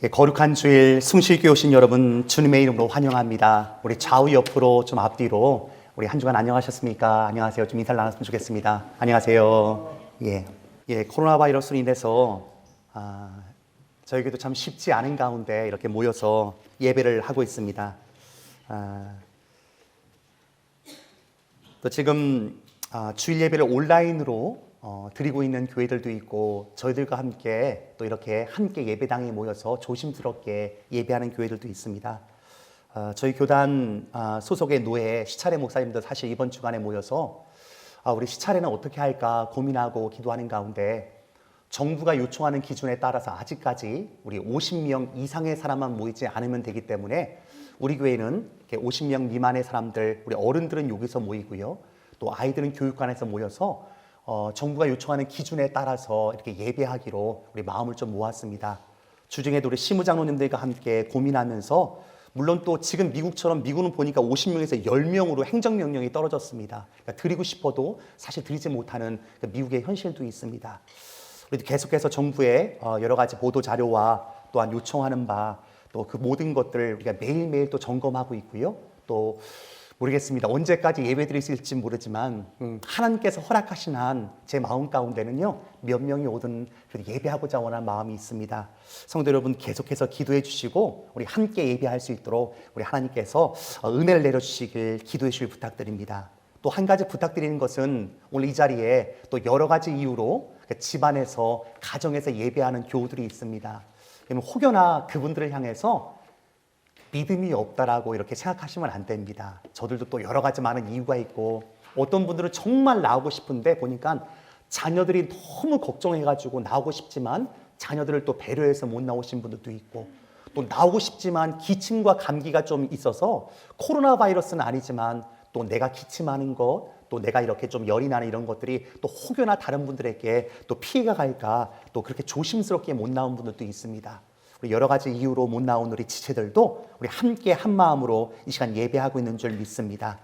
거룩한 주일 숭실교회 오신 여러분 주님의 이름으로 환영합니다. 우리 좌우 옆으로 좀 앞뒤로 우리 한 주간 안녕하셨습니까? 안녕하세요. 좀 인사를 나눴으면 좋겠습니다. 안녕하세요. 코로나 바이러스로 인해서 저에게도 참 쉽지 않은 가운데 이렇게 모여서 예배를 하고 있습니다. 또 지금 주일 예배를 온라인으로 드리고 있는 교회들도 있고 저희들과 함께 또 이렇게 함께 예배당에 모여서 조심스럽게 예배하는 교회들도 있습니다. 저희 교단 소속의 노예 시차례 목사님들 사실 이번 주간에 모여서 우리 시차례는 어떻게 할까 고민하고 기도하는 가운데 정부가 요청하는 기준에 따라서 아직까지 우리 50명 이상의 사람만 모이지 않으면 되기 때문에 우리 교회는 이렇게 50명 미만의 사람들, 우리 어른들은 여기서 모이고요. 또 아이들은 교육관에서 모여서 정부가 요청하는 기준에 따라서 이렇게 예배하기로 우리 마음을 좀 모았습니다. 주중에도 우리 시무장로님들과 함께 고민하면서 물론 또 지금 미국처럼 미국은 보니까 50명에서 10명으로 행정명령이 떨어졌습니다. 그러니까 드리고 싶어도 사실 드리지 못하는 미국의 현실도 있습니다. 우리도 계속해서 정부의 여러 가지 보도 자료와 또한 요청하는 바 또 그 모든 것들을 우리가 매일매일 또 점검하고 있고요. 또 모르겠습니다. 언제까지 예배드릴 수 있을지 모르지만 하나님께서 허락하신 한 제 마음 가운데는요. 몇 명이 오든 예배하고자 원하는 마음이 있습니다. 성도 여러분 계속해서 기도해 주시고 우리 함께 예배할 수 있도록 우리 하나님께서 은혜를 내려주시길 기도해 주실 부탁드립니다. 또 한 가지 부탁드리는 것은 오늘 이 자리에 또 여러 가지 이유로 집안에서 가정에서 예배하는 교우들이 있습니다. 혹여나 그분들을 향해서 믿음이 없다라고 이렇게 생각하시면 안 됩니다. 저들도 또 여러 가지 많은 이유가 있고 어떤 분들은 정말 나오고 싶은데 보니까 자녀들이 너무 걱정해가지고 나오고 싶지만 자녀들을 또 배려해서 못 나오신 분들도 있고 또 나오고 싶지만 기침과 감기가 좀 있어서 코로나 바이러스는 아니지만 또 내가 기침하는 것, 또 내가 이렇게 좀 열이 나는 이런 것들이 또 혹여나 다른 분들에게 또 피해가 갈까 또 그렇게 조심스럽게 못 나온 분들도 있습니다. 우리 여러 가지 이유로 못 나온 우리 지체들도 우리 함께 한 마음으로 이 시간 예배하고 있는 줄 믿습니다.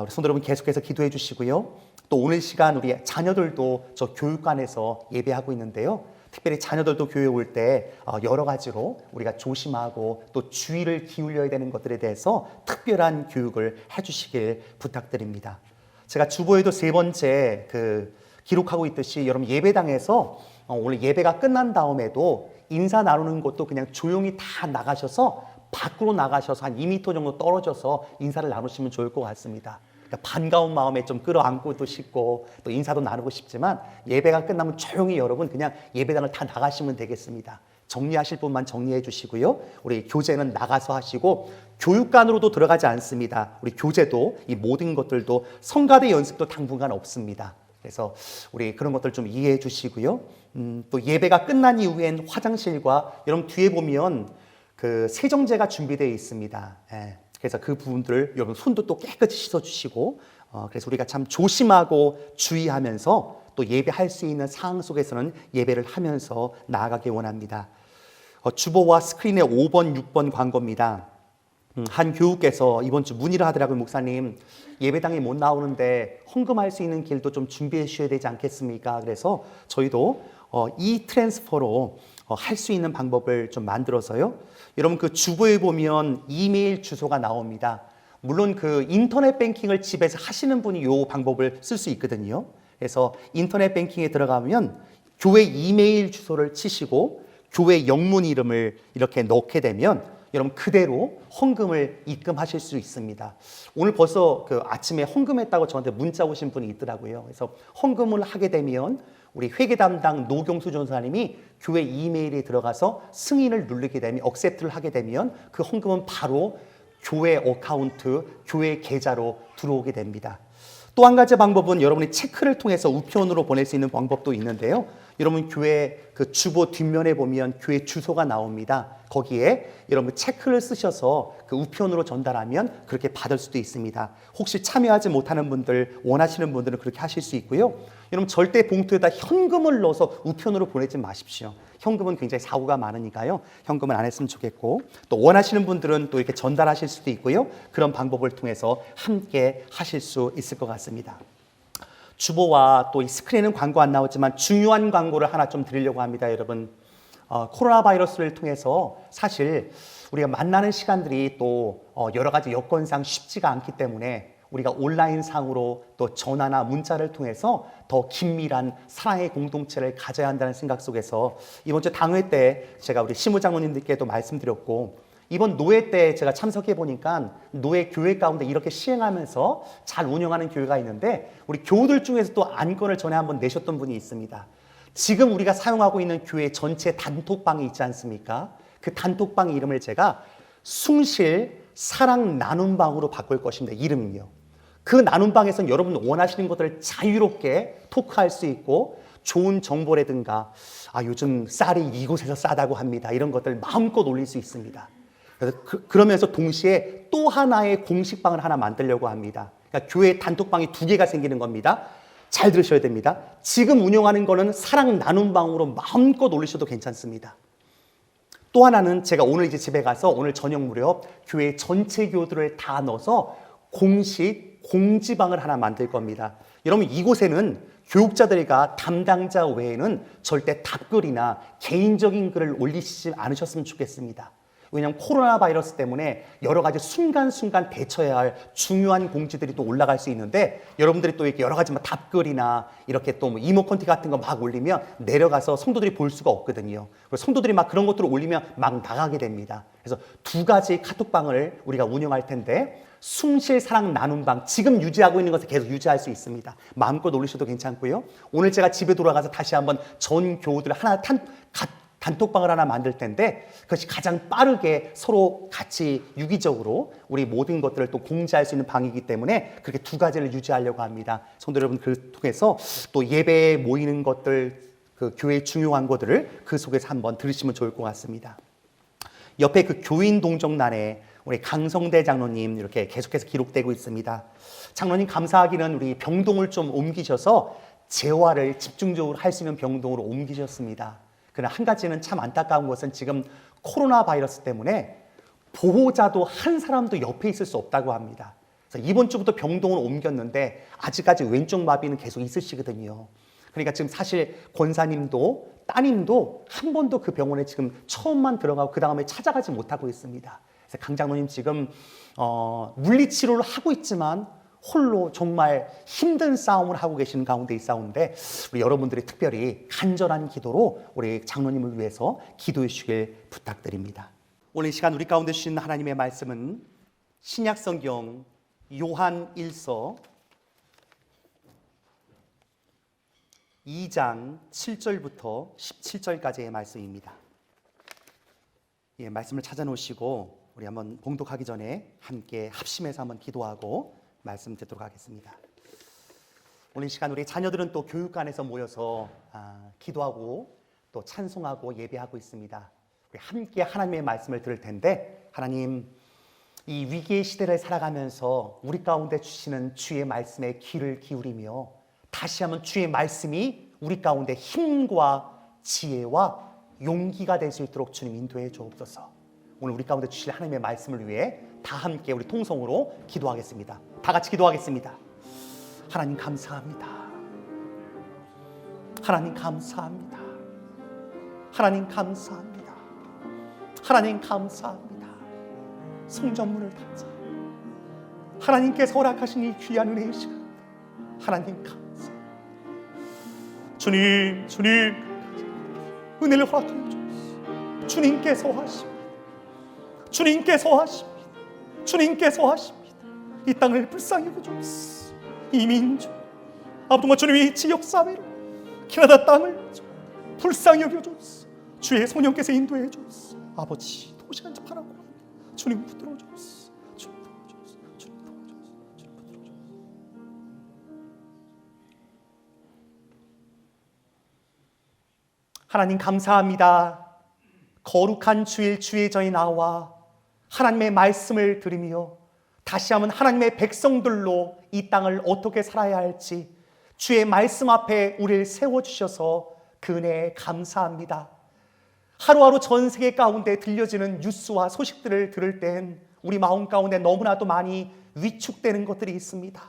우리 성도 여러분 계속해서 기도해 주시고요. 또 오늘 시간 우리 자녀들도 저 교육관에서 예배하고 있는데요. 특별히 자녀들도 교회에 올 때 여러 가지로 우리가 조심하고 또 주의를 기울여야 되는 것들에 대해서 특별한 교육을 해주시길 부탁드립니다. 제가 주보에도 세 번째 기록하고 있듯이 여러분 예배당에서 오늘 예배가 끝난 다음에도 인사 나누는 것도 그냥 조용히 다 나가셔서 밖으로 나가셔서 한 2m 정도 떨어져서 인사를 나누시면 좋을 것 같습니다. 그러니까 반가운 마음에 좀 끌어안고도 싶고 또 인사도 나누고 싶지만 예배가 끝나면 조용히 여러분 그냥 예배당을 다 나가시면 되겠습니다. 정리하실 분만 정리해 주시고요. 우리 교제는 나가서 하시고 교육관으로도 들어가지 않습니다. 우리 교제도 이 모든 것들도 성가대 연습도 당분간 없습니다. 그래서 우리 그런 것들 좀 이해해 주시고요. 또 예배가 끝난 이후엔 화장실과 여러분 뒤에 보면 그 세정제가 준비되어 있습니다. 그래서 그 부분들을 여러분 손도 또 깨끗이 씻어주시고 그래서 우리가 참 조심하고 주의하면서 또 예배할 수 있는 상황 속에서는 예배를 하면서 나아가길 원합니다. 주보와 스크린에 5번, 6번 광고입니다. 한 교우께서 이번 주 문의를 하더라고요. 목사님 예배당에 못 나오는데 헌금할 수 있는 길도 좀 준비해 주셔야 되지 않겠습니까? 그래서 저희도 이 트랜스퍼로 할 수 있는 방법을 좀 만들어서요. 여러분 그 주보에 보면 이메일 주소가 나옵니다. 물론 그 인터넷 뱅킹을 집에서 하시는 분이 이 방법을 쓸 수 있거든요. 그래서 인터넷 뱅킹에 들어가면 교회 이메일 주소를 치시고 교회 영문 이름을 이렇게 넣게 되면 여러분 그대로 헌금을 입금하실 수 있습니다. 오늘 벌써 그 아침에 헌금했다고 저한테 문자 오신 분이 있더라고요. 그래서 헌금을 하게 되면 우리 회계 담당 노경수 전사님이 교회 이메일에 들어가서 승인을 누르게 되면 억셉트를 하게 되면 그 헌금은 바로 교회 어카운트, 교회 계좌로 들어오게 됩니다. 또 한 가지 방법은 여러분이 체크를 통해서 우편으로 보낼 수 있는 방법도 있는데요. 여러분 교회 그 주보 뒷면에 보면 교회 주소가 나옵니다. 거기에 여러분 체크를 쓰셔서 그 우편으로 전달하면 그렇게 받을 수도 있습니다. 혹시 참여하지 못하는 분들, 원하시는 분들은 그렇게 하실 수 있고요. 여러분 절대 봉투에다 현금을 넣어서 우편으로 보내지 마십시오. 현금은 굉장히 사고가 많으니까요. 현금은 안 했으면 좋겠고 또 원하시는 분들은 또 이렇게 전달하실 수도 있고요. 그런 방법을 통해서 함께 하실 수 있을 것 같습니다. 주보와 또 이 스크린은 광고 안 나오지만 중요한 광고를 하나 좀 드리려고 합니다, 여러분. 코로나 바이러스를 통해서 사실 우리가 만나는 시간들이 또 여러 가지 여건상 쉽지가 않기 때문에 우리가 온라인상으로 또 전화나 문자를 통해서 더 긴밀한 사랑의 공동체를 가져야 한다는 생각 속에서 이번 주 당회 때 제가 우리 시무장로님들께도 말씀드렸고, 이번 노회 때 제가 참석해 보니까 노회 교회 가운데 이렇게 시행하면서 잘 운영하는 교회가 있는데, 우리 교우들 중에서 또 안건을 전에 한번 내셨던 분이 있습니다. 지금 우리가 사용하고 있는 교회 전체 단톡방이 있지 않습니까? 그 단톡방 이름을 제가 숭실 사랑 나눔방으로 바꿀 것입니다. 이름은요. 그 나눔방에서는 여러분 원하시는 것들을 자유롭게 토크할 수 있고, 좋은 정보라든가 요즘 쌀이 이곳에서 싸다고 합니다, 이런 것들 마음껏 올릴 수 있습니다. 그래서 그러면서 동시에 또 하나의 공식방을 하나 만들려고 합니다. 그러니까 교회 단톡방이 2개가 생기는 겁니다. 잘 들으셔야 됩니다. 지금 운영하는 거는 사랑 나눔방으로 마음껏 올리셔도 괜찮습니다. 또 하나는 제가 오늘 이제 집에 가서 오늘 저녁 무렵 교회 전체 교우들을 다 넣어서 공식 공지방을 하나 만들 겁니다. 여러분, 이곳에는 교육자들과 담당자 외에는 절대 답글이나 개인적인 글을 올리시지 않으셨으면 좋겠습니다. 왜냐하면 코로나 바이러스 때문에 여러 가지 순간순간 대처해야 할 중요한 공지들이 또 올라갈 수 있는데, 여러분들이 또 이렇게 여러 가지 답글이나 이렇게 또 이모컨티 같은 거 막 올리면 내려가서 성도들이 볼 수가 없거든요. 그래서 성도들이 막 그런 것들을 올리면 막 나가게 됩니다. 그래서 2가지 카톡방을 우리가 운영할 텐데, 숭실 사랑 나눔방 지금 유지하고 있는 것을 계속 유지할 수 있습니다. 마음껏 올리셔도 괜찮고요. 오늘 제가 집에 돌아가서 다시 한번 전 교우들 하나 단톡방을 하나 만들 텐데, 그것이 가장 빠르게 서로 같이 유기적으로 우리 모든 것들을 또 공지할 수 있는 방이기 때문에 그렇게 2가지를 유지하려고 합니다. 성도 여러분, 그를 통해서 또 예배에 모이는 것들, 그 교회의 중요한 것들을 그 속에서 한번 들으시면 좋을 것 같습니다. 옆에 그 교인 동정란에 우리 강성대 장로님 이렇게 계속해서 기록되고 있습니다. 장로님 감사하기는 우리 병동을 좀 옮기셔서 재활을 집중적으로 할 수 있는 병동으로 옮기셨습니다. 그러나 한 가지는 참 안타까운 것은 지금 코로나 바이러스 때문에 보호자도 한 사람도 옆에 있을 수 없다고 합니다. 그래서 이번 주부터 병동을 옮겼는데 아직까지 왼쪽 마비는 계속 있으시거든요. 그러니까 지금 사실 권사님도 따님도 한 번도 그 병원에 지금 처음만 들어가고 그 다음에 찾아가지 못하고 있습니다. 그래서 강 장로님 지금 물리치료를 하고 있지만 홀로 정말 힘든 싸움을 하고 계시는 가운데 있사온데, 우리 여러분들이 특별히 간절한 기도로 우리 장로님을 위해서 기도해 주시길 부탁드립니다. 오늘 이 시간 우리 가운데 주신 하나님의 말씀은 신약성경 요한 1서 2장 7절부터 17절까지의 말씀입니다. 예, 말씀을 찾아놓으시고 우리 한번 봉독하기 전에 함께 합심해서 한번 기도하고 말씀 듣도록 하겠습니다. 오늘 이 시간 우리 자녀들은 또 교육관에서 모여서 기도하고 또 찬송하고 예배하고 있습니다. 우리 함께 하나님의 말씀을 들을 텐데, 하나님, 이 위기의 시대를 살아가면서 우리 가운데 주시는 주의 말씀에 귀를 기울이며 다시 한번 주의 말씀이 우리 가운데 힘과 지혜와 용기가 될 수 있도록 주님 인도해 주옵소서. 오늘 우리 가운데 주실 하나님의 말씀을 위해 다 함께 우리 통성으로 기도하겠습니다. 다 같이 기도하겠습니다. 하나님 감사합니다. 하나님 감사합니다. 하나님 감사합니다. 하나님 감사합니다. 성전문을 닫자 하나님께서 허락하신 이 귀한 은혜의 시간, 하나님 감사합니다. 주님 은혜를 허락하여 주옵소서. 주님께서 하십니다. 주님께서 하십니다. 주님께서 하십니다. 이 땅을 불쌍히 여겨주옵소서. 이 민족, 아버지 주님이 지역사회를, 캐나다 땅을 불쌍히 여겨주옵소서. 주의 성령께서 인도해 주옵소서. 아버지 도시간 접하라고 합니다. 주님 붙들어 주옵소서. 주님 도와주옵소서. 주님 도와주옵소서. 주님 붙들어 주옵소서. 하나님 감사합니다. 거룩한 주일 주의 전에 나와 하나님의 말씀을 들으며 다시 한번 하나님의 백성들로 이 땅을 어떻게 살아야 할지 주의 말씀 앞에 우리를 세워주셔서 그 은혜에 감사합니다. 하루하루 전 세계 가운데 들려지는 뉴스와 소식들을 들을 땐 우리 마음 가운데 너무나도 많이 위축되는 것들이 있습니다.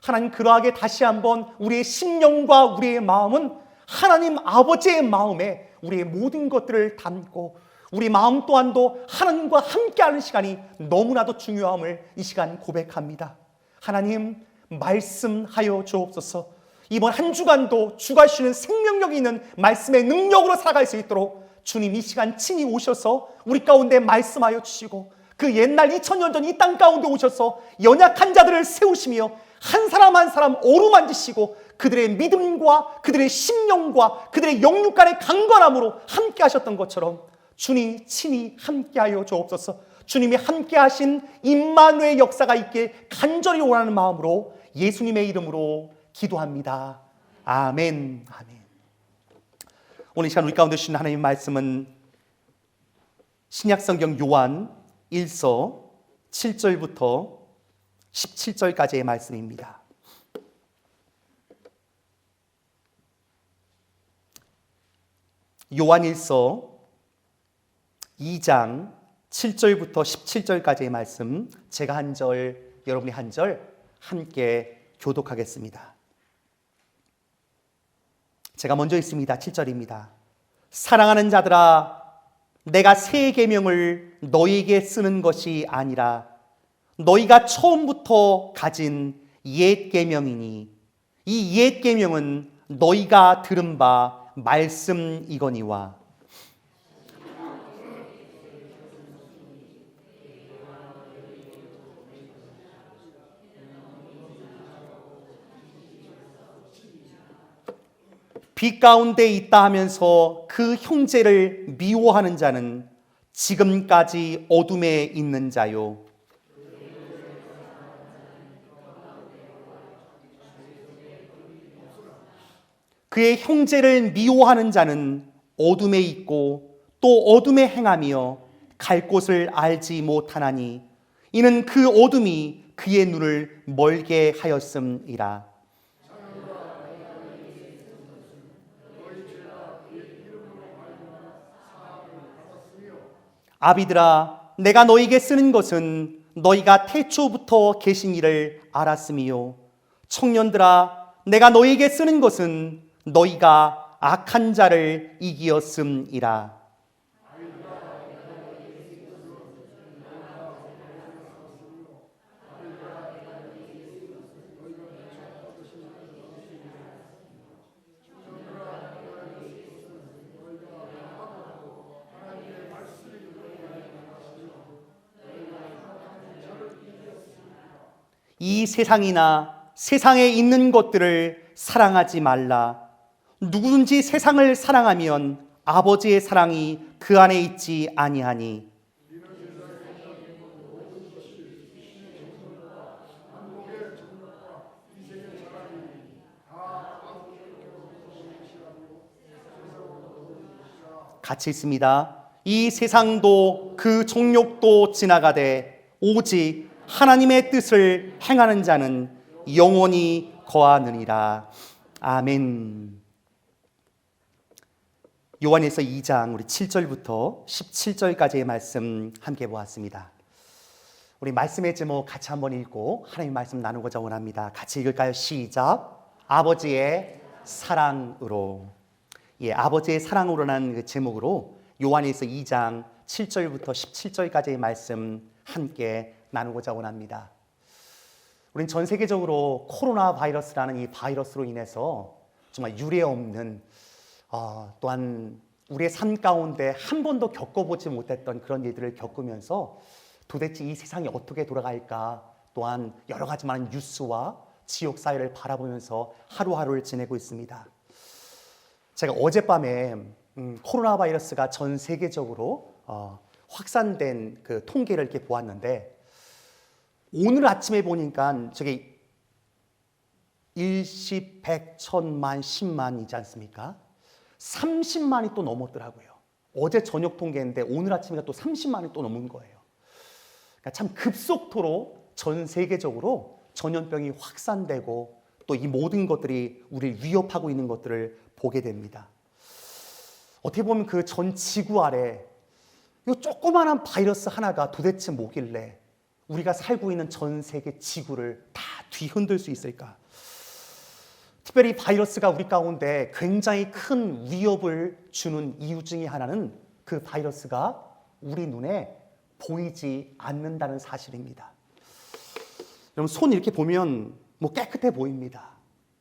하나님, 그러하게 다시 한번 우리의 심령과 우리의 마음은 하나님 아버지의 마음에 우리의 모든 것들을 담고 우리 마음 또한도 하나님과 함께하는 시간이 너무나도 중요함을 이 시간 고백합니다. 하나님 말씀하여 주옵소서. 이번 한 주간도 주가 주시는 생명력이 있는 말씀의 능력으로 살아갈 수 있도록 주님 이 시간 친히 오셔서 우리 가운데 말씀하여 주시고 그 옛날 2000년 전 이 땅 가운데 오셔서 연약한 자들을 세우시며 한 사람 한 사람 어루만지시고 그들의 믿음과 그들의 심령과 그들의 영육 간의 강건함으로 함께 하셨던 것처럼 주님 친히 함께하여 주옵소서. 주님이 함께하신 임마누엘 역사가 있길 간절히 원하는 마음으로 예수님의 이름으로 기도합니다. 아멘. 아멘. 오늘 이 시간 우리 가운데 주신 하나님의 말씀은 신약성경 요한 1서 7절부터 17절까지의 말씀입니다. 요한 1서 2장 7절부터 17절까지의 말씀, 제가 한 절, 여러분이 한 절 함께 교독하겠습니다. 제가 먼저 읽습니다. 7절입니다. 사랑하는 자들아, 내가 새 계명을 너희에게 쓰는 것이 아니라 너희가 처음부터 가진 옛 계명이니 이 옛 계명은 너희가 들은 바 말씀이거니와 빛 가운데 있다 하면서 그 형제를 미워하는 자는 지금까지 어둠에 있는 자요. 그의 형제를 미워하는 자는 어둠에 있고 또 어둠에 행하며 갈 곳을 알지 못하나니 이는 그 어둠이 그의 눈을 멀게 하였음이라. 아비들아, 내가 너희에게 쓰는 것은 너희가 태초부터 계신 이를 알았으며 청년들아, 내가 너희에게 쓰는 것은 너희가 악한 자를 이기었음이라. 이 세상이나 세상에 있는 것들을 사랑하지 말라. 누구든지 세상을 사랑하면 아버지의 사랑이 그 안에 있지 아니하니. 같이 있습니다. 이 세상도 그 정욕도 지나가되 오직 하나님의 뜻을 행하는 자는 영원히 거하느니라. 아멘. 요한일서 2장 우리 7절부터 17절까지의 말씀 함께 보았습니다. 우리 말씀의 제목 같이 한번 읽고 하나님의 말씀 나누고자 원합니다. 같이 읽을까요? 시작. 아버지의 사랑으로. 예, 아버지의 사랑으로라는 그 제목으로 요한일서 2장 7절부터 17절까지의 말씀 함께 나누고자 원합니다. 우린 전 세계적으로 코로나 바이러스라는 이 바이러스로 인해서 정말 유례 없는 또한 우리의 삶 가운데 한 번도 겪어보지 못했던 그런 일들을 겪으면서 도대체 이 세상이 어떻게 돌아갈까, 또한 여러 가지 많은 뉴스와 지옥 사회를 바라보면서 하루하루를 지내고 있습니다. 제가 어젯밤에 코로나 바이러스가 전 세계적으로 확산된 그 통계를 이렇게 보았는데, 오늘 아침에 보니까 저기 10, 100, 1000만, 10만이지 않습니까? 30만이 또 넘었더라고요. 어제 저녁 통계인데 오늘 아침에 또 30만이 또 넘은 거예요. 그러니까 참 급속도로 전 세계적으로 전염병이 확산되고 또 이 모든 것들이 우리를 위협하고 있는 것들을 보게 됩니다. 어떻게 보면 그 전 지구 아래 이 조그마한 바이러스 하나가 도대체 뭐길래 우리가 살고 있는 전 세계 지구를 다 뒤흔들 수 있을까? 특별히 바이러스가 우리 가운데 굉장히 큰 위협을 주는 이유 중에 하나는 그 바이러스가 우리 눈에 보이지 않는다는 사실입니다. 여러분, 손 이렇게 보면 뭐 깨끗해 보입니다.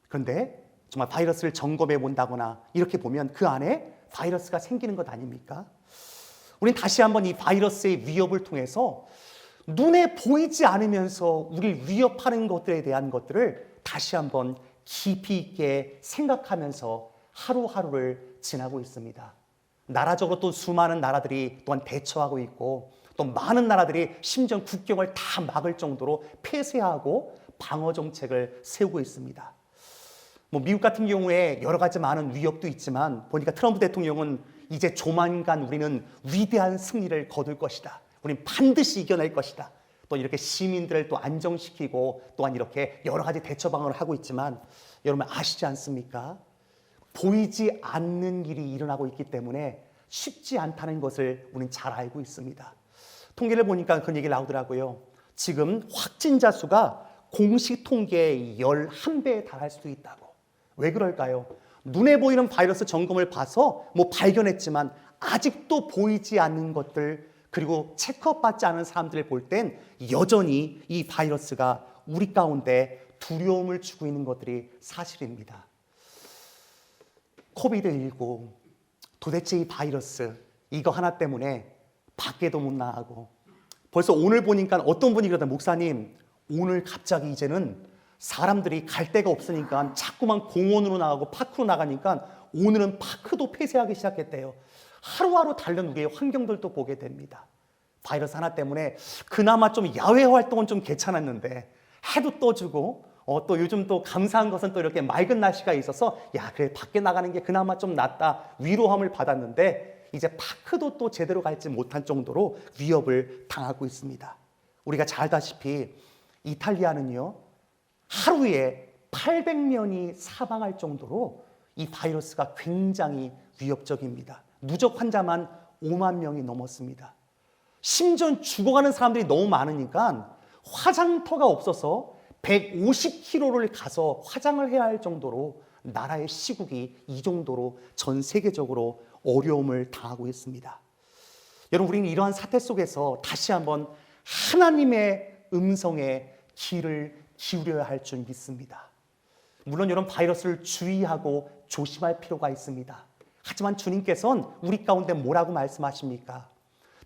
그런데 정말 바이러스를 점검해 본다거나 이렇게 보면 그 안에 바이러스가 생기는 것 아닙니까? 우린 다시 한번 이 바이러스의 위협을 통해서 눈에 보이지 않으면서 우리를 위협하는 것들에 대한 것들을 다시 한번 깊이 있게 생각하면서 하루하루를 지나고 있습니다. 나라적으로 또 수많은 나라들이 또한 대처하고 있고, 또 많은 나라들이 심지어 국경을 다 막을 정도로 폐쇄하고 방어 정책을 세우고 있습니다. 미국 같은 경우에 여러 가지 많은 위협도 있지만 보니까 트럼프 대통령은 이제 조만간 우리는 위대한 승리를 거둘 것이다. 우리는 반드시 이겨낼 것이다. 또 이렇게 시민들을 또 안정시키고 또한 이렇게 여러 가지 대처 방안을 하고 있지만, 여러분 아시지 않습니까? 보이지 않는 일이 일어나고 있기 때문에 쉽지 않다는 것을 우리는 잘 알고 있습니다. 통계를 보니까 그런 얘기 나오더라고요. 지금 확진자 수가 공식 통계의 11배에 달할 수도 있다고. 왜 그럴까요? 눈에 보이는 바이러스 점검을 봐서 발견했지만 아직도 보이지 않는 것들, 그리고 체크업받지 않은 사람들을 볼 땐 여전히 이 바이러스가 우리 가운데 두려움을 주고 있는 것들이 사실입니다. 코비드19, 도대체 이 바이러스 이거 하나 때문에 밖에도 못 나가고, 벌써 오늘 보니까 어떤 분이 그러다, 목사님 오늘 갑자기 이제는 사람들이 갈 데가 없으니까 자꾸만 공원으로 나가고 파크로 나가니까 오늘은 파크도 폐쇄하기 시작했대요. 하루하루 다른 우리의 환경들도 보게 됩니다. 바이러스 하나 때문에 그나마 좀 야외 활동은 좀 괜찮았는데 해도 떠주고, 또 요즘 또 감사한 것은 또 이렇게 맑은 날씨가 있어서 야 그래 밖에 나가는 게 그나마 좀 낫다 위로함을 받았는데, 이제 파크도 또 제대로 갈지 못한 정도로 위협을 당하고 있습니다. 우리가 잘 알다시피 이탈리아는요 하루에 800명이 사망할 정도로 이 바이러스가 굉장히 위협적입니다. 누적 환자만 5만 명이 넘었습니다. 심지어 죽어가는 사람들이 너무 많으니까 화장터가 없어서 150km를 가서 화장을 해야 할 정도로 나라의 시국이 이 정도로 전 세계적으로 어려움을 당하고 있습니다. 여러분, 우리는 이러한 사태 속에서 다시 한번 하나님의 음성에 귀를 기울여야 할 줄 믿습니다. 물론 이런 바이러스를 주의하고 조심할 필요가 있습니다. 하지만 주님께서는 우리 가운데 뭐라고 말씀하십니까?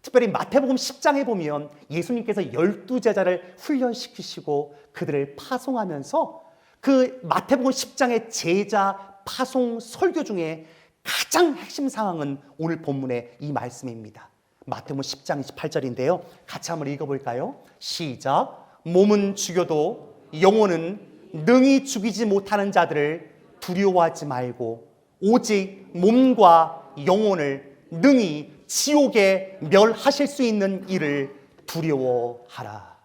특별히 마태복음 10장에 보면 예수님께서 12제자를 훈련시키시고 그들을 파송하면서 그 마태복음 10장의 제자 파송 설교 중에 가장 핵심 상황은 오늘 본문의 이 말씀입니다. 마태복음 10장 28절인데요. 같이 한번 읽어볼까요? 시작. 몸은 죽여도 영혼은 능히 죽이지 못하는 자들을 두려워하지 말고 오직 몸과 영혼을 능히 지옥에 멸하실 수 있는 이를 두려워하라.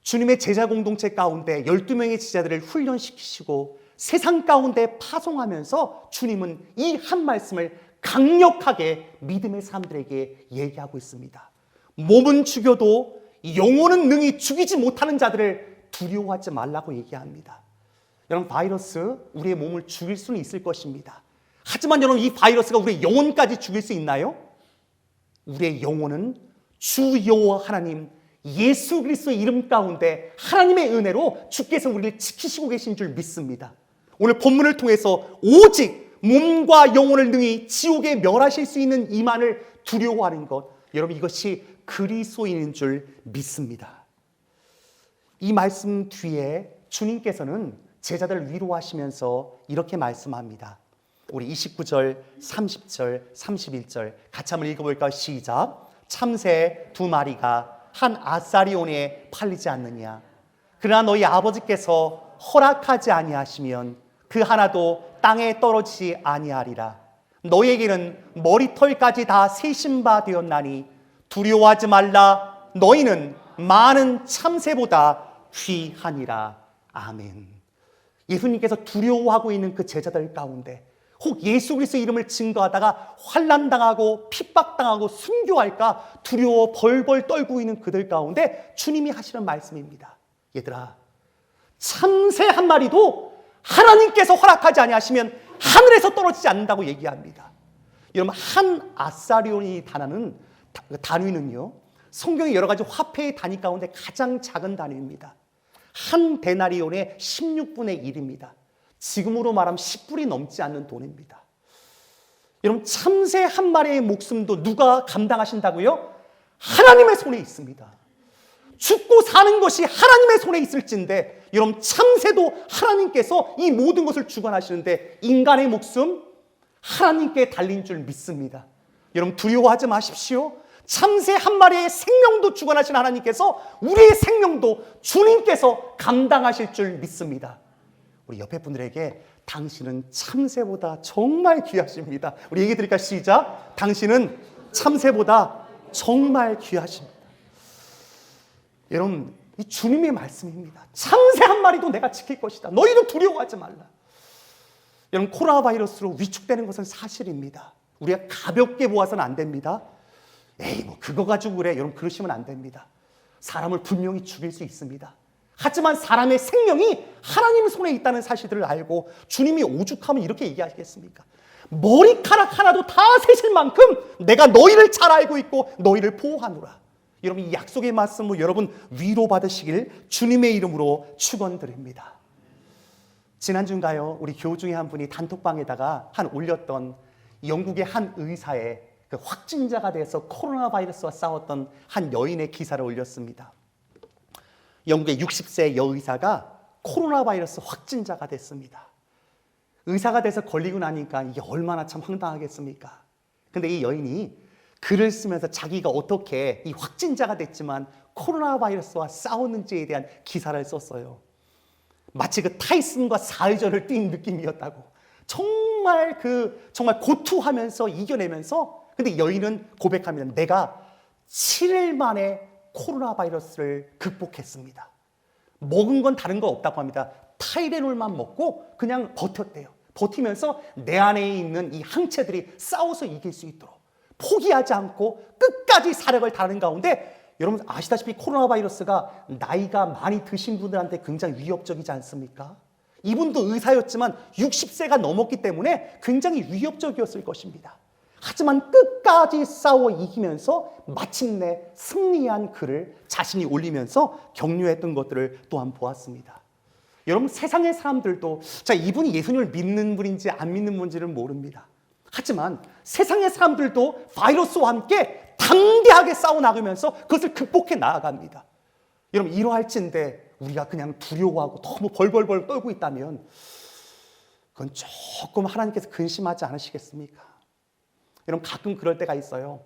주님의 제자 공동체 가운데 12명의 제자들을 훈련시키시고 세상 가운데 파송하면서 주님은 이 한 말씀을 강력하게 믿음의 사람들에게 얘기하고 있습니다. 몸은 죽여도 영혼은 능히 죽이지 못하는 자들을 두려워하지 말라고 얘기합니다. 여러분, 바이러스 우리의 몸을 죽일 수는 있을 것입니다. 하지만 여러분, 이 바이러스가 우리의 영혼까지 죽일 수 있나요? 우리의 영혼은 주 여호와 하나님 예수 그리스도의 이름 가운데 하나님의 은혜로 주께서 우리를 지키시고 계신 줄 믿습니다. 오늘 본문을 통해서 오직 몸과 영혼을 능히 지옥에 멸하실 수 있는 이만을 두려워하는 것, 여러분 이것이 그리스도인인 줄 믿습니다. 이 말씀 뒤에 주님께서는 제자들을 위로하시면서 이렇게 말씀합니다. 우리 29절, 30절, 31절 같이 한번 읽어볼까요? 시작. 참새 2마리가 한 아사리온에 팔리지 않느냐? 그러나 너희 아버지께서 허락하지 아니하시면 그 하나도 땅에 떨어지지 아니하리라. 너희에게는 머리털까지 다 세신 바 되었나니 두려워하지 말라. 너희는 많은 참새보다 귀하니라. 아멘. 예수님께서 두려워하고 있는 그 제자들 가운데 혹 예수 그리스도의 이름을 증거하다가 환난당하고 핍박당하고 순교할까 두려워 벌벌 떨고 있는 그들 가운데 주님이 하시는 말씀입니다. 얘들아, 참새 한 마리도 하나님께서 허락하지 아니하시면 하늘에서 떨어지지 않는다고 얘기합니다. 여러분, 한 아사리온이 단위는요, 성경의 여러 가지 화폐의 단위 가운데 가장 작은 단위입니다. 한 데나리온의 16분의 1입니다. 지금으로 말하면 10불이 넘지 않는 돈입니다. 여러분, 참새 한 마리의 목숨도 누가 감당하신다고요? 하나님의 손에 있습니다. 죽고 사는 것이 하나님의 손에 있을진데, 여러분, 참새도 하나님께서 이 모든 것을 주관하시는데 인간의 목숨 하나님께 달린 줄 믿습니다. 여러분, 두려워하지 마십시오. 참새 한 마리의 생명도 주관하신 하나님께서 우리의 생명도 주님께서 감당하실 줄 믿습니다. 우리 옆에 분들에게 당신은 참새보다 정말 귀하십니다. 우리 얘기 드릴까요? 시작. 당신은 참새보다 정말 귀하십니다. 여러분, 이 주님의 말씀입니다. 참새 한 마리도 내가 지킬 것이다. 너희도 두려워하지 말라. 여러분, 코로나 바이러스로 위축되는 것은 사실입니다. 우리가 가볍게 보아서는 안 됩니다. 에이, 뭐 그거 가지고 그래. 여러분, 그러시면 안 됩니다. 사람을 분명히 죽일 수 있습니다. 하지만 사람의 생명이 하나님의 손에 있다는 사실들을 알고 주님이 오죽하면 이렇게 얘기하시겠습니까? 머리카락 하나도 다 세실 만큼 내가 너희를 잘 알고 있고 너희를 보호하노라. 여러분, 이 약속의 말씀을 여러분 위로받으시길 주님의 이름으로 축원드립니다. 지난주인가요? 우리 교우 중에 한 분이 단톡방에다가 올렸던 영국의 한 의사의 그 확진자가 돼서 코로나 바이러스와 싸웠던 한 여인의 기사를 올렸습니다. 영국의 60세 여의사가 코로나 바이러스 확진자가 됐습니다. 의사가 돼서 걸리고 나니까 이게 얼마나 참 황당하겠습니까? 근데 이 여인이 글을 쓰면서 자기가 어떻게 이 확진자가 됐지만 코로나 바이러스와 싸웠는지에 대한 기사를 썼어요. 마치 그 타이슨과 4회전을 뛴 느낌이었다고. 정말 고투하면서 이겨내면서, 근데 여인은 고백합니다. 내가 7일 만에 코로나 바이러스를 극복했습니다. 먹은 건 다른 거 없다고 합니다. 타이레놀만 먹고 그냥 버텼대요. 버티면서 내 안에 있는 이 항체들이 싸워서 이길 수 있도록 포기하지 않고 끝까지 사력을 다하는 가운데, 여러분 아시다시피 코로나 바이러스가 나이가 많이 드신 분들한테 굉장히 위협적이지 않습니까? 이분도 의사였지만 60세가 넘었기 때문에 굉장히 위협적이었을 것입니다. 하지만 끝까지 싸워 이기면서 마침내 승리한 글을 자신이 올리면서 격려했던 것들을 또한 보았습니다. 여러분, 세상의 사람들도 이분이 예수님을 믿는 분인지 안 믿는 분인지는 모릅니다. 하지만 세상의 사람들도 바이러스와 함께 당대하게 싸워나가면서 그것을 극복해 나아갑니다. 여러분, 이러할진데 우리가 그냥 두려워하고 너무 벌벌벌 떨고 있다면 그건 조금 하나님께서 근심하지 않으시겠습니까? 여러분, 가끔 그럴 때가 있어요.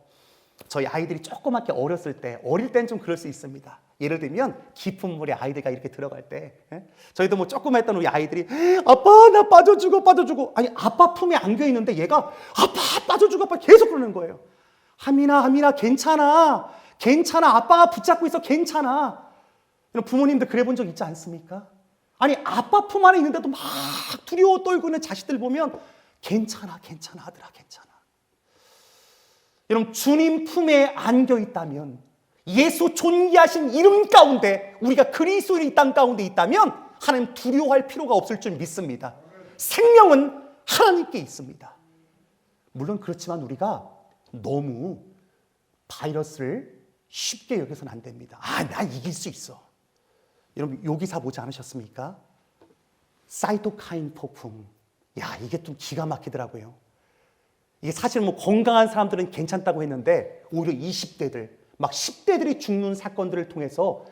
저희 아이들이 조그맣게 어렸을 때, 어릴 땐 좀 그럴 수 있습니다. 예를 들면 깊은 물에 아이들과 이렇게 들어갈 때, 저희도 뭐 조그맣던 우리 아이들이 아빠 나 빠져주고 아니 아빠 품에 안겨 있는데 얘가 아빠 빠져주고 아빠 계속 그러는 거예요. 하민아 괜찮아 아빠가 붙잡고 있어 괜찮아. 여러분, 부모님들 그래 본 적 있지 않습니까? 아니 아빠 품 안에 있는데도 막 두려워 떨고 있는 자식들 보면 괜찮아 아들아 괜찮아. 여러분, 주님 품에 안겨 있다면, 예수 존귀하신 이름 가운데 우리가 그리스도인이 이 땅 가운데 있다면 하나님 두려워할 필요가 없을 줄 믿습니다. 생명은 하나님께 있습니다. 물론 그렇지만 우리가 너무 바이러스를 쉽게 여겨서는 안 됩니다. 난 이길 수 있어. 여러분, 요 기사 보지 않으셨습니까? 사이토카인 폭풍. 이게 좀 기가 막히더라고요. 이게 사실 뭐 건강한 사람들은 괜찮다고 했는데 오히려 20대들, 막 10대들이 죽는 사건들을 통해서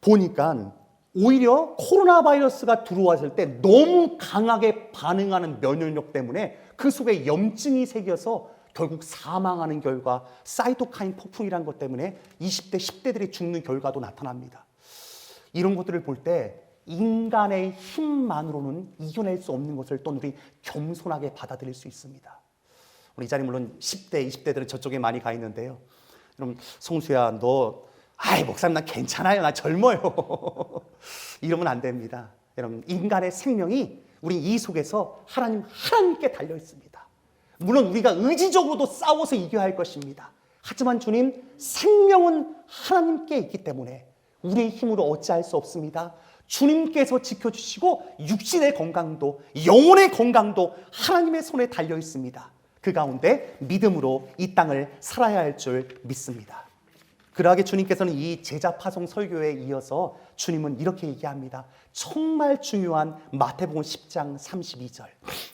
보니까 오히려 코로나 바이러스가 들어왔을 때 너무 강하게 반응하는 면역력 때문에 그 속에 염증이 새겨서 결국 사망하는 결과, 사이토카인 폭풍이라는 것 때문에 20대, 10대들이 죽는 결과도 나타납니다. 이런 것들을 볼 때 인간의 힘만으로는 이겨낼 수 없는 것을 또 우리 겸손하게 받아들일 수 있습니다. 우리 이 자리 물론 10대, 20대들은 저쪽에 많이 가 있는데요. 여러분, 송수야 너 목사님 난 괜찮아요. 나 젊어요. 이러면 안 됩니다. 여러분, 인간의 생명이 우리 이 속에서 하나님께 달려 있습니다. 물론 우리가 의지적으로도 싸워서 이겨야 할 것입니다. 하지만 주님, 생명은 하나님께 있기 때문에 우리의 힘으로 어찌할 수 없습니다. 주님께서 지켜주시고 육신의 건강도 영혼의 건강도 하나님의 손에 달려 있습니다. 그 가운데 믿음으로 이 땅을 살아야 할 줄 믿습니다. 그러하게 주님께서는 이 제자 파송 설교에 이어서 주님은 이렇게 얘기합니다. 정말 중요한 마태복음 10장 32절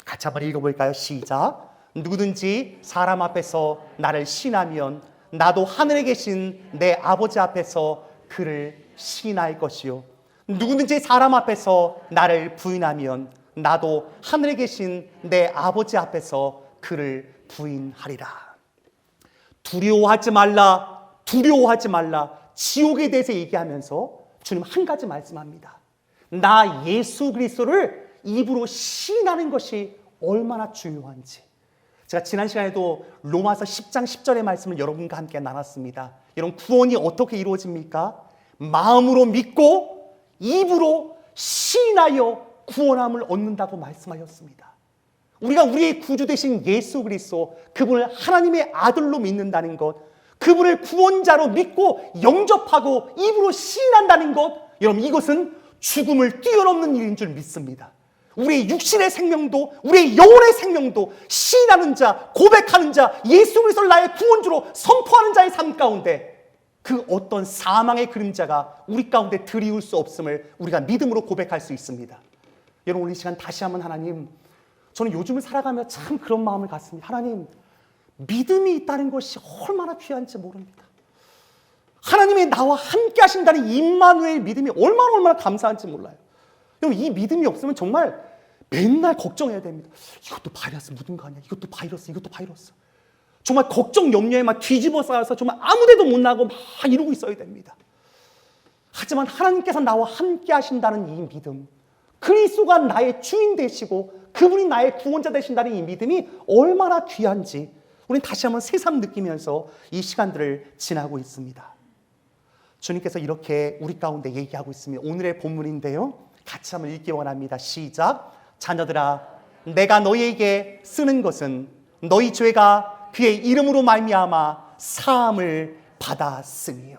같이 한번 읽어볼까요? 시작. 누구든지 사람 앞에서 나를 시인하면 나도 하늘에 계신 내 아버지 앞에서 그를 시인할 것이요 누구든지 사람 앞에서 나를 부인하면 나도 하늘에 계신 내 아버지 앞에서 그를 부인하리라. 두려워하지 말라, 두려워하지 말라. 지옥에 대해서 얘기하면서 주님 한 가지 말씀합니다. 나 예수 그리스도를 입으로 시인하는 것이 얼마나 중요한지. 제가 지난 시간에도 로마서 10장 10절의 말씀을 여러분과 함께 나눴습니다. 여러분, 구원이 어떻게 이루어집니까? 마음으로 믿고 입으로 시인하여 구원함을 얻는다고 말씀하셨습니다. 우리가 우리의 구주 되신 예수 그리스도, 그분을 하나님의 아들로 믿는다는 것, 그분을 구원자로 믿고 영접하고 입으로 시인한다는 것, 여러분 이것은 죽음을 뛰어넘는 일인 줄 믿습니다. 우리의 육신의 생명도 우리의 영혼의 생명도 시인하는 자, 고백하는 자, 예수 그리스도를 나의 구원주로 선포하는 자의 삶 가운데 그 어떤 사망의 그림자가 우리 가운데 드리울 수 없음을 우리가 믿음으로 고백할 수 있습니다. 여러분, 오늘 이 시간 다시 한번 하나님, 저는 요즘을 살아가며 참 그런 마음을 갖습니다. 하나님, 믿음이 있다는 것이 얼마나 귀한지 모릅니다. 하나님이 나와 함께 하신다는 임마누엘 믿음이 얼마나 감사한지 몰라요. 여러분, 이 믿음이 없으면 정말 맨날 걱정해야 됩니다. 이것도 바이러스 묻은 거 아니야? 이것도 바이러스. 정말 걱정 염려에 막 뒤집어 쌓여서 정말 아무 데도 못 나고 막 이러고 있어야 됩니다. 하지만 하나님께서 나와 함께 하신다는 이 믿음, 그리스도가 나의 주인 되시고 그분이 나의 구원자 되신다는 이 믿음이 얼마나 귀한지 우리는 다시 한번 새삼 느끼면서 이 시간들을 지나고 있습니다. 주님께서 이렇게 우리 가운데 얘기하고 있습니다. 오늘의 본문인데요, 같이 한번 읽기 원합니다. 시작. 자녀들아, 내가 너희에게 쓰는 것은 너희 죄가 그의 이름으로 말미암아 사함을 받았으니요.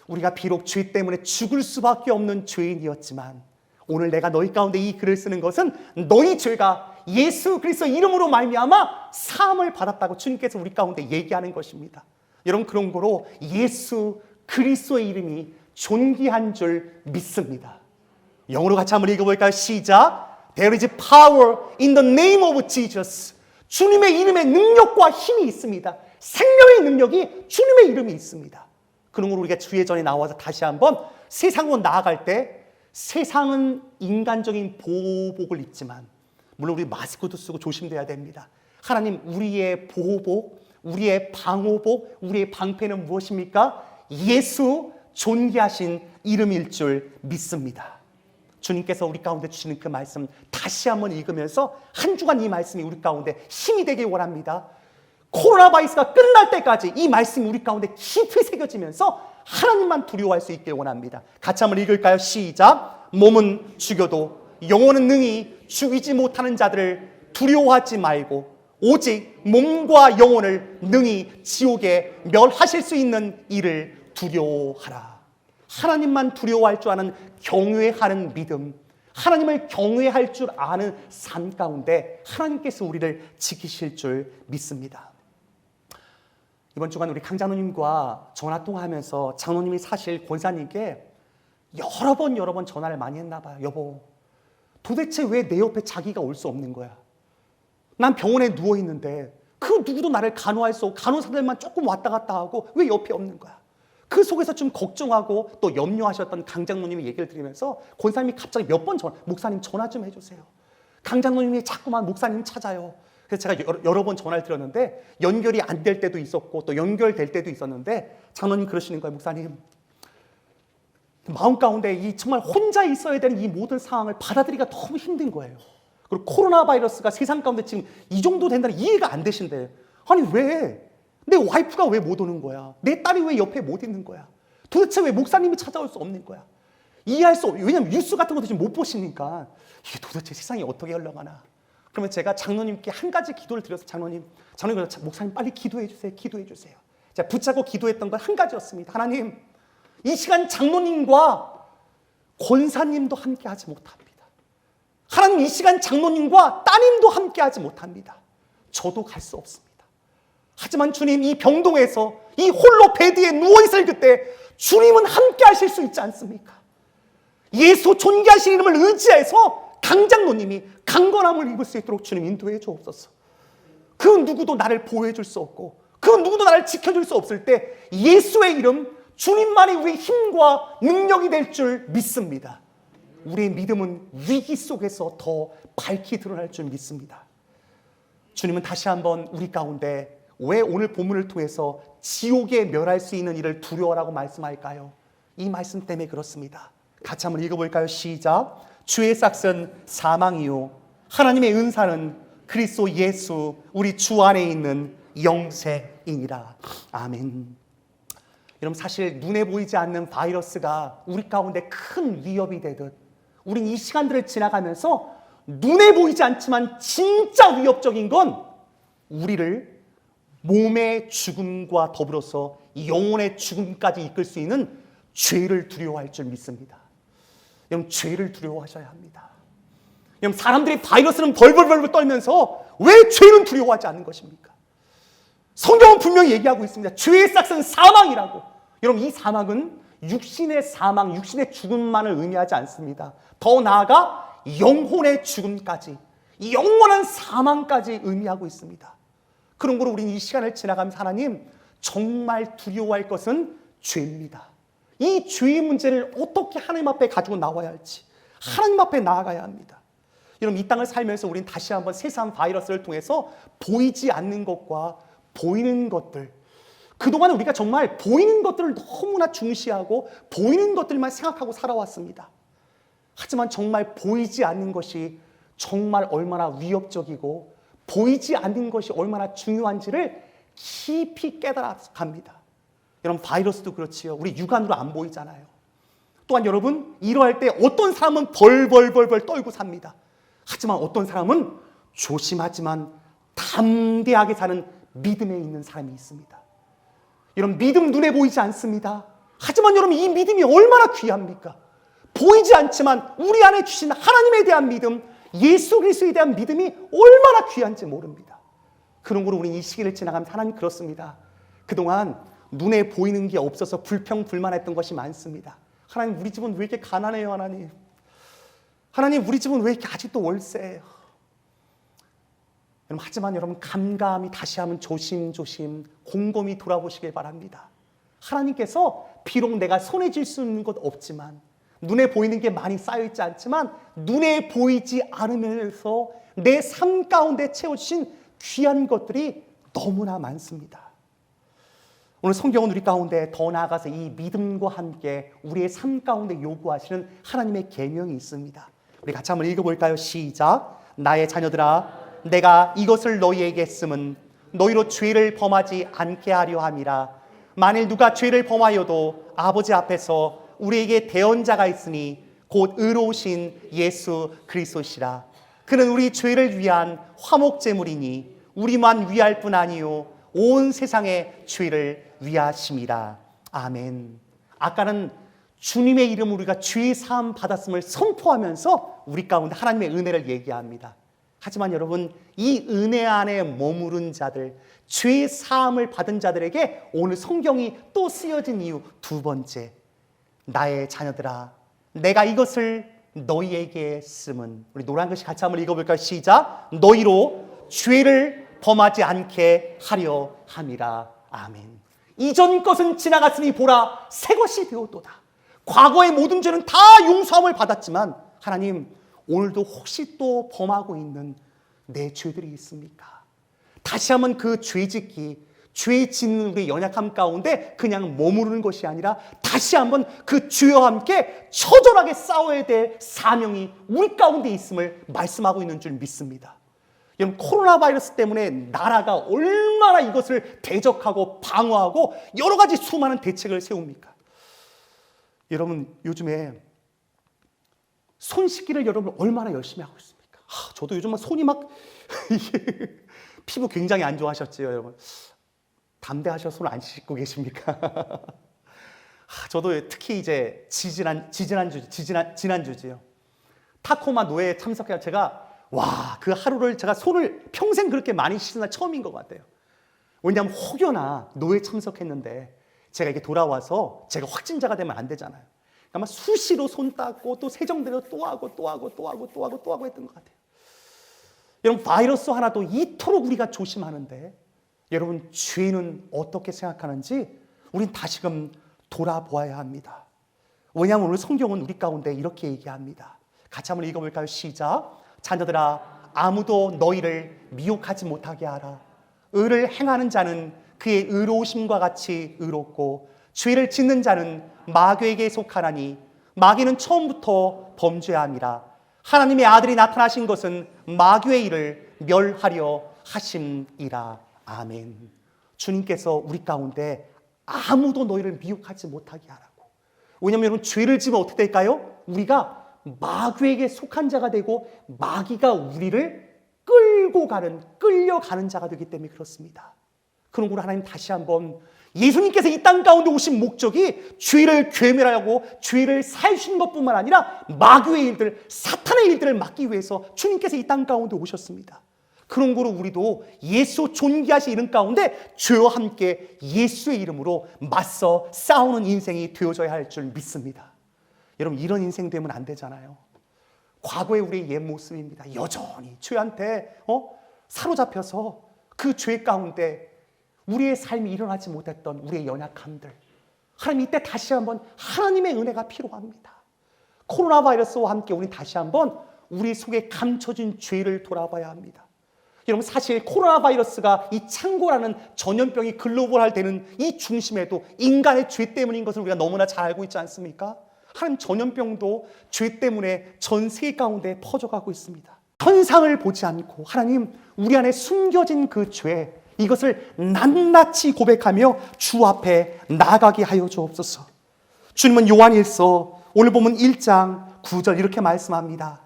우리가 비록 죄 때문에 죽을 수밖에 없는 죄인이었지만 오늘 내가 너희 가운데 이 글을 쓰는 것은 너희 죄가 예수 그리스도 이름으로 말미암아 사함을 받았다고 주님께서 우리 가운데 얘기하는 것입니다. 여러분, 그런 거로 예수 그리스도의 이름이 존귀한 줄 믿습니다. 영어로 같이 한번 읽어볼까요? 시작. There is power in the name of Jesus. 주님의 이름에 능력과 힘이 있습니다. 생명의 능력이 주님의 이름이 있습니다. 그런 걸 우리가 주의 전에 나와서 다시 한번 세상으로 나아갈 때 세상은 인간적인 보호복을 입지만 물론 우리 마스크도 쓰고 조심돼야 됩니다. 하나님, 우리의 보호복, 우리의 방호복, 우리의 방패는 무엇입니까? 예수 존귀하신 이름일 줄 믿습니다. 주님께서 우리 가운데 주시는 그 말씀 다시 한번 읽으면서 한 주간 이 말씀이 우리 가운데 힘이 되길 원합니다. 코로나 바이러스가 끝날 때까지 이 말씀이 우리 가운데 깊이 새겨지면서 하나님만 두려워할 수 있길 원합니다. 같이 한번 읽을까요? 시작. 몸은 죽여도 영혼은 능히 죽이지 못하는 자들을 두려워하지 말고 오직 몸과 영혼을 능히 지옥에 멸하실 수 있는 이를 두려워하라. 하나님만 두려워할 줄 아는 경외하는 믿음, 하나님을 경외할 줄 아는 삶 가운데 하나님께서 우리를 지키실 줄 믿습니다. 이번 주간 우리 강 장로님과 전화통화하면서 장로님이 사실 권사님께 여러 번 전화를 많이 했나 봐요. 여보, 도대체 왜 내 옆에 자기가 올 수 없는 거야? 난 병원에 누워있는데 그 누구도 나를 간호할 수 없고 간호사들만 조금 왔다 갔다 하고 왜 옆에 없는 거야? 그 속에서 좀 걱정하고 또 염려하셨던 강 장로님의 얘기를 들으면서 권사님이 갑자기 몇 번 목사님 전화 좀 해주세요. 강 장로님이 자꾸만 목사님 찾아요. 그래서 제가 여러 번 전화를 드렸는데 연결이 안 될 때도 있었고 또 연결될 때도 있었는데 장로님 그러시는 거예요. 목사님, 마음 가운데 이 정말 혼자 있어야 되는 이 모든 상황을 받아들이기가 너무 힘든 거예요. 그리고 코로나 바이러스가 세상 가운데 지금 이 정도 된다는 이해가 안 되신대요. 아니 왜? 내 와이프가 왜 못 오는 거야? 내 딸이 왜 옆에 못 있는 거야? 도대체 왜 목사님이 찾아올 수 없는 거야? 이해할 수 없어요. 왜냐하면 뉴스 같은 것도 지금 못 보시니까 이게 도대체 세상이 어떻게 흘러가나. 그러면 제가 장로님께 한 가지 기도를 드려서 장로님 목사님 빨리 기도해 주세요. 제가 붙잡고 기도했던 건 한 가지였습니다. 하나님, 이 시간 장로님과 권사님도 함께하지 못합니다. 하나님, 이 시간 장로님과 따님도 함께하지 못합니다. 저도 갈 수 없습니다. 하지만 주님, 이 병동에서 이 홀로 베드에 누워있을 그때 주님은 함께 하실 수 있지 않습니까? 예수 존귀하신 이름을 의지해서 강장로님이 강건함을 입을 수 있도록 주님 인도해 주옵소서. 그 누구도 나를 보호해 줄 수 없고 그 누구도 나를 지켜줄 수 없을 때 예수의 이름, 주님만이 우리의 힘과 능력이 될 줄 믿습니다. 우리의 믿음은 위기 속에서 더 밝히 드러날 줄 믿습니다. 주님은 다시 한번 우리 가운데 왜 오늘 본문을 통해서 지옥에 멸할 수 있는 일을 두려워라고 말씀할까요? 이 말씀 때문에 그렇습니다. 같이 한번 읽어볼까요? 시작. 주의 삭은 사망이요 하나님의 은사는 그리스도 예수 우리 주 안에 있는 영생이니라. 아멘. 여러분, 사실 눈에 보이지 않는 바이러스가 우리 가운데 큰 위협이 되듯 우린 이 시간들을 지나가면서 눈에 보이지 않지만 진짜 위협적인 건 우리를 몸의 죽음과 더불어서 영혼의 죽음까지 이끌 수 있는 죄를 두려워할 줄 믿습니다. 여러분, 죄를 두려워하셔야 합니다. 여러분, 사람들이 바이러스는 벌벌벌 떨면서 왜 죄는 두려워하지 않는 것입니까? 성경은 분명히 얘기하고 있습니다. 죄의 삭은 사망이라고. 여러분, 이 사망은 육신의 사망, 육신의 죽음만을 의미하지 않습니다. 더 나아가 영혼의 죽음까지, 영원한 사망까지 의미하고 있습니다. 그러므로 우리는 이 시간을 지나가면서 하나님, 정말 두려워할 것은 죄입니다. 이 죄의 문제를 어떻게 하나님 앞에 가지고 나와야 할지 하나님 앞에 나아가야 합니다. 여러분, 이 땅을 살면서 우리는 다시 한번 세상 바이러스를 통해서 보이지 않는 것과 보이는 것들, 그동안 우리가 정말 보이는 것들을 너무나 중시하고 보이는 것들만 생각하고 살아왔습니다. 하지만 정말 보이지 않는 것이 정말 얼마나 위협적이고 보이지 않는 것이 얼마나 중요한지를 깊이 깨달아갑니다. 여러분, 바이러스도 그렇지요. 우리 육안으로 안 보이잖아요. 또한 여러분, 이러할 때 어떤 사람은 벌벌벌벌 떨고 삽니다. 하지만 어떤 사람은 조심하지만 담대하게 사는 믿음에 있는 사람이 있습니다. 여러분, 믿음 눈에 보이지 않습니다. 하지만 여러분, 이 믿음이 얼마나 귀합니까? 보이지 않지만 우리 안에 주신 하나님에 대한 믿음, 예수 그리스도에 대한 믿음이 얼마나 귀한지 모릅니다. 그러므로 우리는 이 시기를 지나가면서 하나님, 그렇습니다. 그동안 눈에 보이는 게 없어서 불평불만했던 것이 많습니다. 하나님, 우리 집은 왜 이렇게 가난해요? 하나님, 우리 집은 왜 이렇게 아직도 월세예요? 하지만 여러분, 감감히 다시 한번 조심조심 곰곰이 돌아보시길 바랍니다. 하나님께서 비록 내가 손에 쥘 수 있는 것 없지만, 눈에 보이는 게 많이 쌓여있지 않지만 눈에 보이지 않으면서 내 삶 가운데 채워주신 귀한 것들이 너무나 많습니다. 오늘 성경은 우리 가운데 더 나아가서 이 믿음과 함께 우리의 삶 가운데 요구하시는 하나님의 계명이 있습니다. 우리 같이 한번 읽어볼까요? 시작. 나의 자녀들아, 내가 이것을 너희에게 쓰면 너희로 죄를 범하지 않게 하려 함이라. 만일 누가 죄를 범하여도 아버지 앞에서 우리에게 대언자가 있으니 곧 의로우신 예수 그리스도시라. 그는 우리 죄를 위한 화목제물이니 우리만 위할 뿐 아니요 온 세상의 죄를 위하심이라. 아멘. 아까는 주님의 이름으로 우리가 죄 사함 받았음을 선포하면서 우리 가운데 하나님의 은혜를 얘기합니다. 하지만 여러분, 이 은혜 안에 머무른 자들, 죄 사함을 받은 자들에게 오늘 성경이 또 쓰여진 이유 두 번째, 나의 자녀들아, 내가 이것을 너희에게 쓰면. 우리 노란 글씨 같이 한번 읽어볼까요? 시작. 너희로 죄를 범하지 않게 하려 함이라. 아멘. 이전 것은 지나갔으니 보라, 새 것이 되었도다. 과거의 모든 죄는 다 용서함을 받았지만 하나님, 오늘도 혹시 또 범하고 있는 내 죄들이 있습니까? 다시 한번 그 죄짓기, 죄 짓는 우리의 연약함 가운데 그냥 머무르는 것이 아니라 다시 한번 그 죄와 함께 처절하게 싸워야 될 사명이 우리 가운데 있음을 말씀하고 있는 줄 믿습니다. 여러분, 코로나 바이러스 때문에 나라가 얼마나 이것을 대적하고 방어하고 여러 가지 수많은 대책을 세웁니까? 여러분, 요즘에 손 씻기를 여러분 얼마나 열심히 하고 있습니까? 저도 요즘 손이 막 피부 굉장히 안 좋아하셨지요, 여러분. 담대하셔서 손 안 씻고 계십니까? 저도 특히 이제 지난주지요. 타코마 노예에 참석해서 제가 그 하루를 제가 손을 평생 그렇게 많이 씻은 날 처음인 것 같아요. 왜냐하면 혹여나 노예에 참석했는데 제가 이게 돌아와서 제가 확진자가 되면 안 되잖아요. 아마 수시로 손 닦고 또 세정대로 또 하고 했던 것 같아요. 여러분, 바이러스 하나도 이토록 우리가 조심하는데 여러분, 죄는 어떻게 생각하는지 우린 다시금 돌아보아야 합니다. 왜냐하면 오늘 성경은 우리 가운데 이렇게 얘기합니다. 같이 한번 읽어볼까요? 시작. 자녀들아, 아무도 너희를 미혹하지 못하게 하라. 의를 행하는 자는 그의 의로우심과 같이 의롭고 죄를 짓는 자는 마귀에게 속하나니 마귀는 처음부터 범죄함이라. 하나님의 아들이 나타나신 것은 마귀의 일을 멸하려 하심이라. 아멘. 주님께서 우리 가운데 아무도 너희를 미혹하지 못하게 하라고. 왜냐하면 여러분, 죄를 지면 어떻게 될까요? 우리가 마귀에게 속한 자가 되고 마귀가 우리를 끌려가는 자가 되기 때문에 그렇습니다. 그러므로 하나님 다시 한번 예수님께서 이 땅 가운데 오신 목적이 죄를 괴멸하고 죄를 사해주시는 것뿐만 아니라 마귀의 일들, 사탄의 일들을 막기 위해서 주님께서 이 땅 가운데 오셨습니다. 그런 거로 우리도 예수 존귀하신 이름 가운데 죄와 함께 예수의 이름으로 맞서 싸우는 인생이 되어져야 할 줄 믿습니다. 여러분, 이런 인생 되면 안 되잖아요. 과거의 우리의 옛 모습입니다. 여전히 죄한테 사로잡혀서 그 죄 가운데 우리의 삶이 일어나지 못했던 우리의 연약함들, 하나님 이때 다시 한번 하나님의 은혜가 필요합니다. 코로나 바이러스와 함께 우리 다시 한번 우리 속에 감춰진 죄를 돌아봐야 합니다. 여러분, 사실 코로나 바이러스가 이 창고라는 전염병이 글로벌화 되는 이 중심에도 인간의 죄 때문인 것을 우리가 너무나 잘 알고 있지 않습니까? 하나님, 전염병도 죄 때문에 전 세계 가운데 퍼져가고 있습니다. 현상을 보지 않고 하나님, 우리 안에 숨겨진 그 죄, 이것을 낱낱이 고백하며 주 앞에 나아가게 하여 주옵소서. 주님은 요한일서 오늘 보면 1장 9절 이렇게 말씀합니다.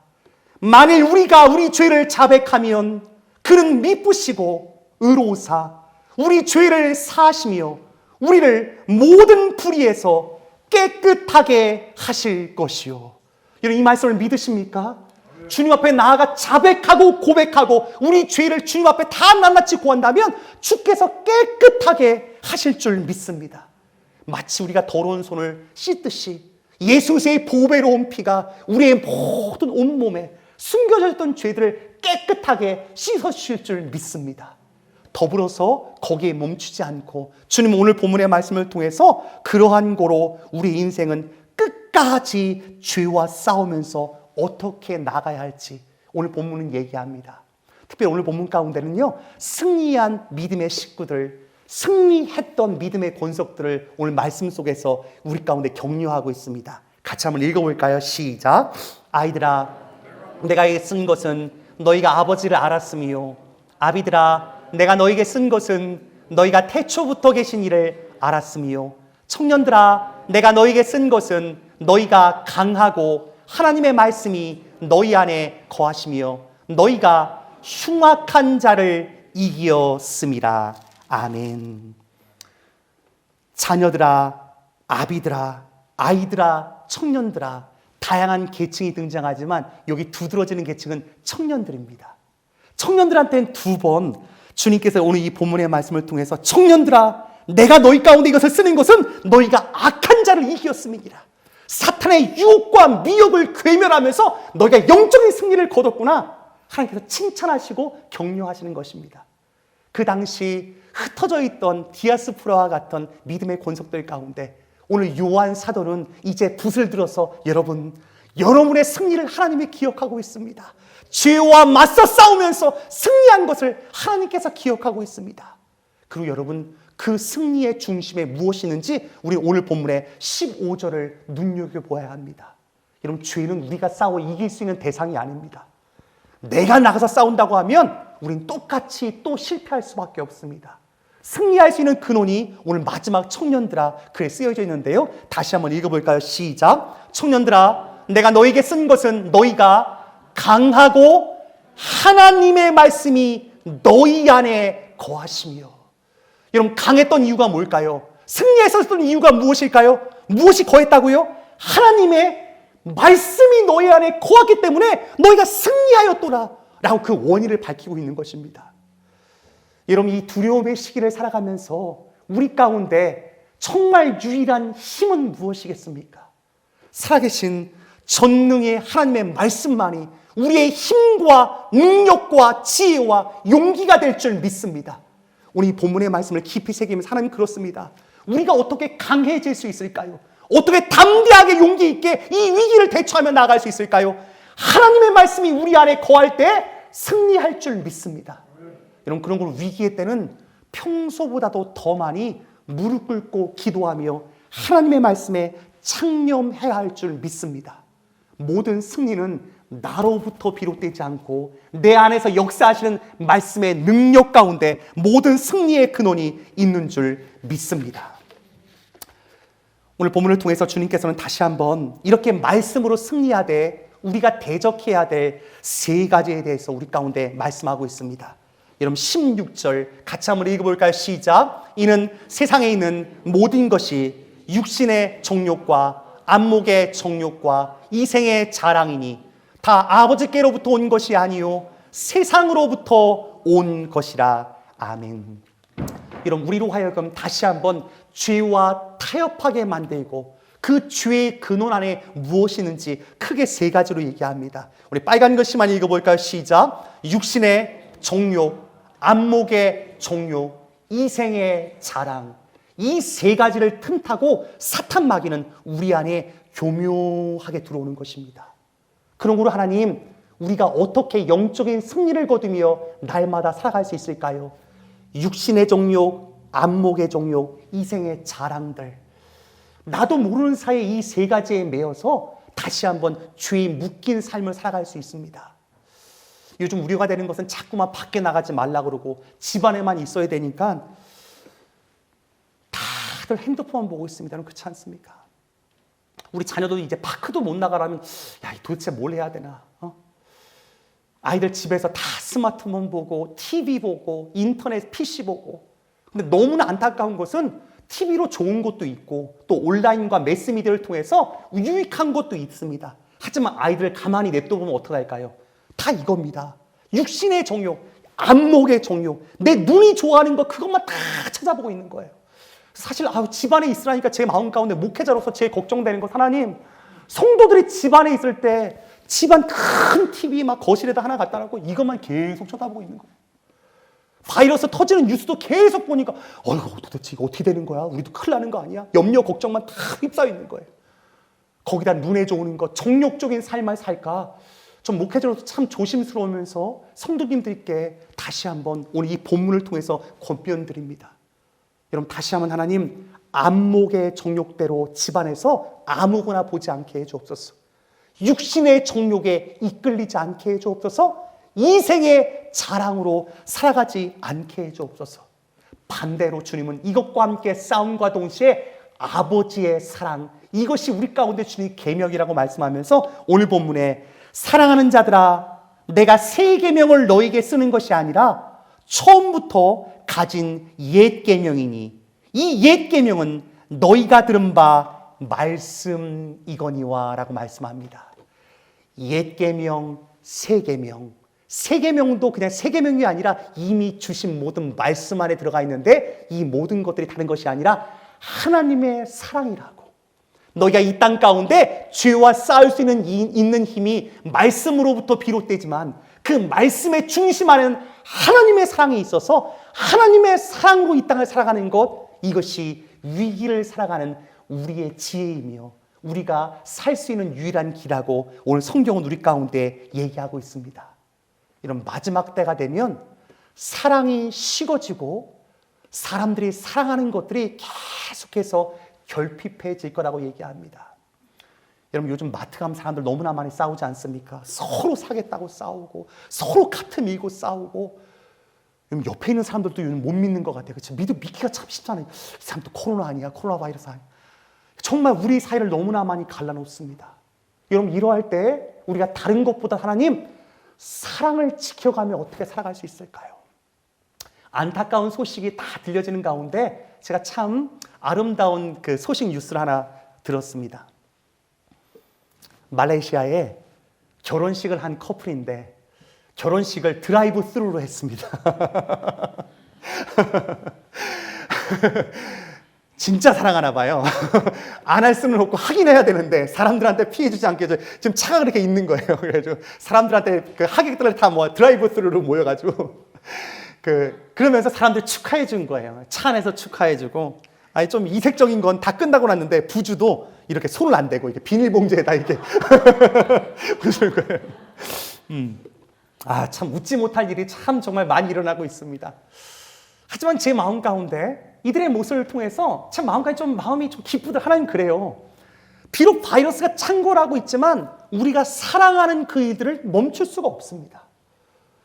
만일 우리가 우리 죄를 자백하면 그는 미쁘시고 의로우사 우리 죄를 사하시며 우리를 모든 불의에서 깨끗하게 하실 것이요. 여러분, 이 말씀을 믿으십니까? 주님 앞에 나아가 자백하고 고백하고 우리 죄를 주님 앞에 다 낱낱이 고한다면 주께서 깨끗하게 하실 줄 믿습니다. 마치 우리가 더러운 손을 씻듯이 예수의 보배로운 피가 우리의 모든 온몸에 숨겨져 있던 죄들을 깨끗하게 씻어주실 줄 믿습니다. 더불어서 거기에 멈추지 않고 주님 오늘 본문의 말씀을 통해서 그러한 고로 우리 인생은 끝까지 죄와 싸우면서 어떻게 나가야 할지 오늘 본문은 얘기합니다. 특별히 오늘 본문 가운데는요, 승리한 믿음의 식구들, 승리했던 믿음의 권속들을 오늘 말씀 속에서 우리 가운데 격려하고 있습니다. 같이 한번 읽어볼까요? 시작. 아이들아, 내가 쓴 것은 너희가 아버지를 알았으며 아비들아, 내가 너희에게 쓴 것은 너희가 태초부터 계신 이를 알았으며 청년들아, 내가 너희에게 쓴 것은 너희가 강하고 하나님의 말씀이 너희 안에 거하시며 너희가 흉악한 자를 이기었음이라. 아멘. 자녀들아, 아비들아, 아이들아, 청년들아, 다양한 계층이 등장하지만 여기 두드러지는 계층은 청년들입니다. 청년들한테는 두 번 주님께서 오늘 이 본문의 말씀을 통해서 청년들아, 내가 너희 가운데 이것을 쓰는 것은 너희가 악한 자를 이기었음이니라. 사탄의 유혹과 미혹을 괴멸하면서 너희가 영적인 승리를 거뒀구나. 하나님께서 칭찬하시고 격려하시는 것입니다. 그 당시 흩어져 있던 디아스포라와 같은 믿음의 권속들 가운데 오늘 요한 사도는 이제 붓을 들어서 여러분의 승리를 하나님이 기억하고 있습니다. 죄와 맞서 싸우면서 승리한 것을 하나님께서 기억하고 있습니다. 그리고 여러분, 그 승리의 중심에 무엇이 있는지 우리 오늘 본문의 15절을 눈여겨보아야 합니다. 여러분, 죄는 우리가 싸워 이길 수 있는 대상이 아닙니다. 내가 나가서 싸운다고 하면 우린 똑같이 또 실패할 수밖에 없습니다. 승리할 수 있는 근원이 오늘 마지막 청년들아 글에 쓰여져 있는데요. 다시 한번 읽어볼까요? 시작. 청년들아, 내가 너에게 쓴 것은 너희가 강하고 하나님의 말씀이 너희 안에 거하시며. 여러분, 강했던 이유가 뭘까요? 승리했었던 이유가 무엇일까요? 무엇이 거했다고요? 하나님의 말씀이 너희 안에 거했기 때문에 너희가 승리하였더라 라고 그 원인을 밝히고 있는 것입니다. 여러분, 이 두려움의 시기를 살아가면서 우리 가운데 정말 유일한 힘은 무엇이겠습니까? 살아계신 전능의 하나님의 말씀만이 우리의 힘과 능력과 지혜와 용기가 될 줄 믿습니다. 오늘 이 본문의 말씀을 깊이 새기면서 하나님, 그렇습니다. 우리가 어떻게 강해질 수 있을까요? 어떻게 담대하게 용기 있게 이 위기를 대처하며 나아갈 수 있을까요? 하나님의 말씀이 우리 안에 거할 때 승리할 줄 믿습니다. 여러분, 그런 걸 위기의 때는 평소보다도 더 많이 무릎 꿇고 기도하며 하나님의 말씀에 창념해야 할 줄 믿습니다. 모든 승리는 나로부터 비롯되지 않고 내 안에서 역사하시는 말씀의 능력 가운데 모든 승리의 근원이 있는 줄 믿습니다. 오늘 본문을 통해서 주님께서는 다시 한번 이렇게 말씀으로 승리하되 우리가 대적해야 될 세 가지에 대해서 우리 가운데 말씀하고 있습니다. 여러분, 16절 같이 한번 읽어볼까요? 시작. 이는 세상에 있는 모든 것이 육신의 정욕과 안목의 정욕과 이생의 자랑이니 다 아버지께로부터 온 것이 아니요 세상으로부터 온 것이라. 아멘. 여러분, 우리로 하여금 다시 한번 죄와 타협하게 만들고 그 죄의 근원 안에 무엇이 있는지 크게 세 가지로 얘기합니다. 우리 빨간 글씨만 읽어볼까요? 시작. 육신의 정욕, 안목의 정욕, 이생의 자랑. 이 세 가지를 틈타고 사탄 마귀는 우리 안에 교묘하게 들어오는 것입니다. 그런 거로 하나님, 우리가 어떻게 영적인 승리를 거두며 날마다 살아갈 수 있을까요? 육신의 정욕, 안목의 정욕, 이생의 자랑들. 나도 모르는 사이에 이 세 가지에 매여서 다시 한번 죄에 묶인 삶을 살아갈 수 있습니다. 요즘 우려가 되는 것은 자꾸만 밖에 나가지 말라 그러고 집안에만 있어야 되니까 다들 핸드폰 보고 있습니다. 그렇지 않습니까? 우리 자녀도 이제 파크도 못 나가라면 야, 도대체 뭘 해야 되나? 아이들 집에서 다 스마트폰 보고 TV 보고 인터넷 PC 보고. 근데 너무나 안타까운 것은 TV로 좋은 것도 있고 또 온라인과 매스미디어를 통해서 유익한 것도 있습니다. 하지만 아이들을 가만히 냅둬보면 어떡할까요? 다 이겁니다. 육신의 정욕, 안목의 정욕, 내 눈이 좋아하는 거 그것만 다 찾아보고 있는 거예요. 사실 집안에 있으라니까 제 마음 가운데 목회자로서 제일 걱정되는 것, 하나님, 성도들이 집안에 있을 때 집안 큰 TV 막 거실에다 하나 갖다 놓고 이것만 계속 쳐다보고 있는 거예요. 바이러스 터지는 뉴스도 계속 보니까 도대체 이거 어떻게 되는 거야? 우리도 큰일 나는 거 아니야? 염려 걱정만 다 휩싸여 있는 거예요. 거기다 눈에 좋은 거, 정욕적인 삶을 살까? 전 목회자로서 참 조심스러우면서 성도님들께 다시 한번 오늘 이 본문을 통해서 권면드립니다. 여러분, 다시 한번 하나님, 안목의 정욕대로 집안에서 아무거나 보지 않게 해주옵소서. 육신의 정욕에 이끌리지 않게 해주옵소서. 이생의 자랑으로 살아가지 않게 해주옵소서. 반대로 주님은 이것과 함께 싸움과 동시에 아버지의 사랑, 이것이 우리 가운데 주님의 계명이라고 말씀하면서 오늘 본문에 사랑하는 자들아, 내가 새 계명을 너에게 쓰는 것이 아니라 처음부터 가진 옛 계명이니 이 옛 계명은 너희가 들은 바 말씀이거니와 라고 말씀합니다. 옛 계명, 새 계명. 새 계명도 그냥 새 계명이 아니라 이미 주신 모든 말씀 안에 들어가 있는데 이 모든 것들이 다른 것이 아니라 하나님의 사랑이라고. 너희가 이 땅 가운데 죄와 싸울 수 있는 힘이 말씀으로부터 비롯되지만 그 말씀의 중심 안에는 하나님의 사랑이 있어서 하나님의 사랑으로 이 땅을 살아가는 것, 이것이 위기를 살아가는 우리의 지혜이며 우리가 살 수 있는 유일한 길이라고 오늘 성경은 우리 가운데 얘기하고 있습니다. 이런 마지막 때가 되면 사랑이 식어지고 사람들이 사랑하는 것들이 계속해서 결핍해질 거라고 얘기합니다. 여러분, 요즘 마트 가면 사람들 너무나 많이 싸우지 않습니까? 서로 사겠다고 싸우고 서로 카트 밀고 싸우고. 옆에 있는 사람들도 요즘 못 믿는 것 같아요. 그렇죠? 믿기가 참 쉽잖아요. 이 사람도 코로나 아니야? 코로나 바이러스 아니야? 정말 우리 사이를 너무나 많이 갈라놓습니다. 여러분, 이러할 때 우리가 다른 것보다 하나님 사랑을 지켜가며 어떻게 살아갈 수 있을까요? 안타까운 소식이 다 들려지는 가운데 제가 참 아름다운 그 소식 뉴스를 하나 들었습니다. 말레이시아에 결혼식을 한 커플인데 결혼식을 드라이브 스루로 했습니다. 진짜 사랑하나 봐요. 안 할 수는 없고 하긴 해야 되는데 사람들한테 피해 주지 않게 지금 차가 그렇게 있는 거예요. 그래가지고 사람들한테 그 하객들을 다 드라이브 스루로 모여가지고 그러면서 사람들 축하해 준 거예요. 차 안에서 축하해 주고. 아니 좀 이색적인 건 다 끝나고 났는데 부주도 이렇게 손을 안 대고 이렇게 비닐봉지에다 이렇게 부수는 거예요. 참 웃지 못할 일이 참 정말 많이 일어나고 있습니다. 하지만 제 마음 가운데 이들의 모습을 통해서 참 마음이 좀 기쁘다. 하나님 그래요. 비록 바이러스가 창궐하고 있지만 우리가 사랑하는 그 이들을 멈출 수가 없습니다.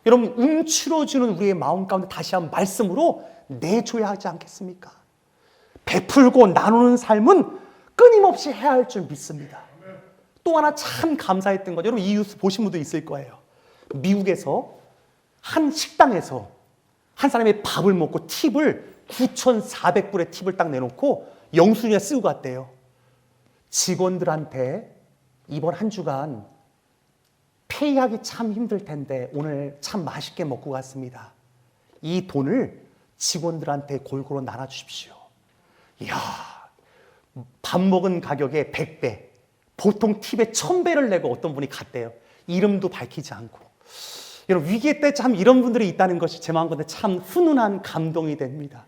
여러분 움츠러주는 우리의 마음 가운데 다시 한번 말씀으로 내줘야 하지 않겠습니까? 베풀고 나누는 삶은 끊임없이 해야 할 줄 믿습니다. 또 하나 참 감사했던 건 여러분 이 뉴스 보신 분도 있을 거예요. 미국에서 한 식당에서 한 사람이 밥을 먹고 팁을 9,400불의 팁을 딱 내놓고 영수증에 쓰고 갔대요. 직원들한테 이번 한 주간 페이하기 참 힘들 텐데 오늘 참 맛있게 먹고 갔습니다. 이 돈을 직원들한테 골고루 나눠주십시오. 이야, 밥 먹은 가격의 100배, 보통 팁에 1000배를 내고 어떤 분이 갔대요. 이름도 밝히지 않고. 여러분 위기 때 참 이런 분들이 있다는 것이 제 마음 가운데 참 훈훈한 감동이 됩니다.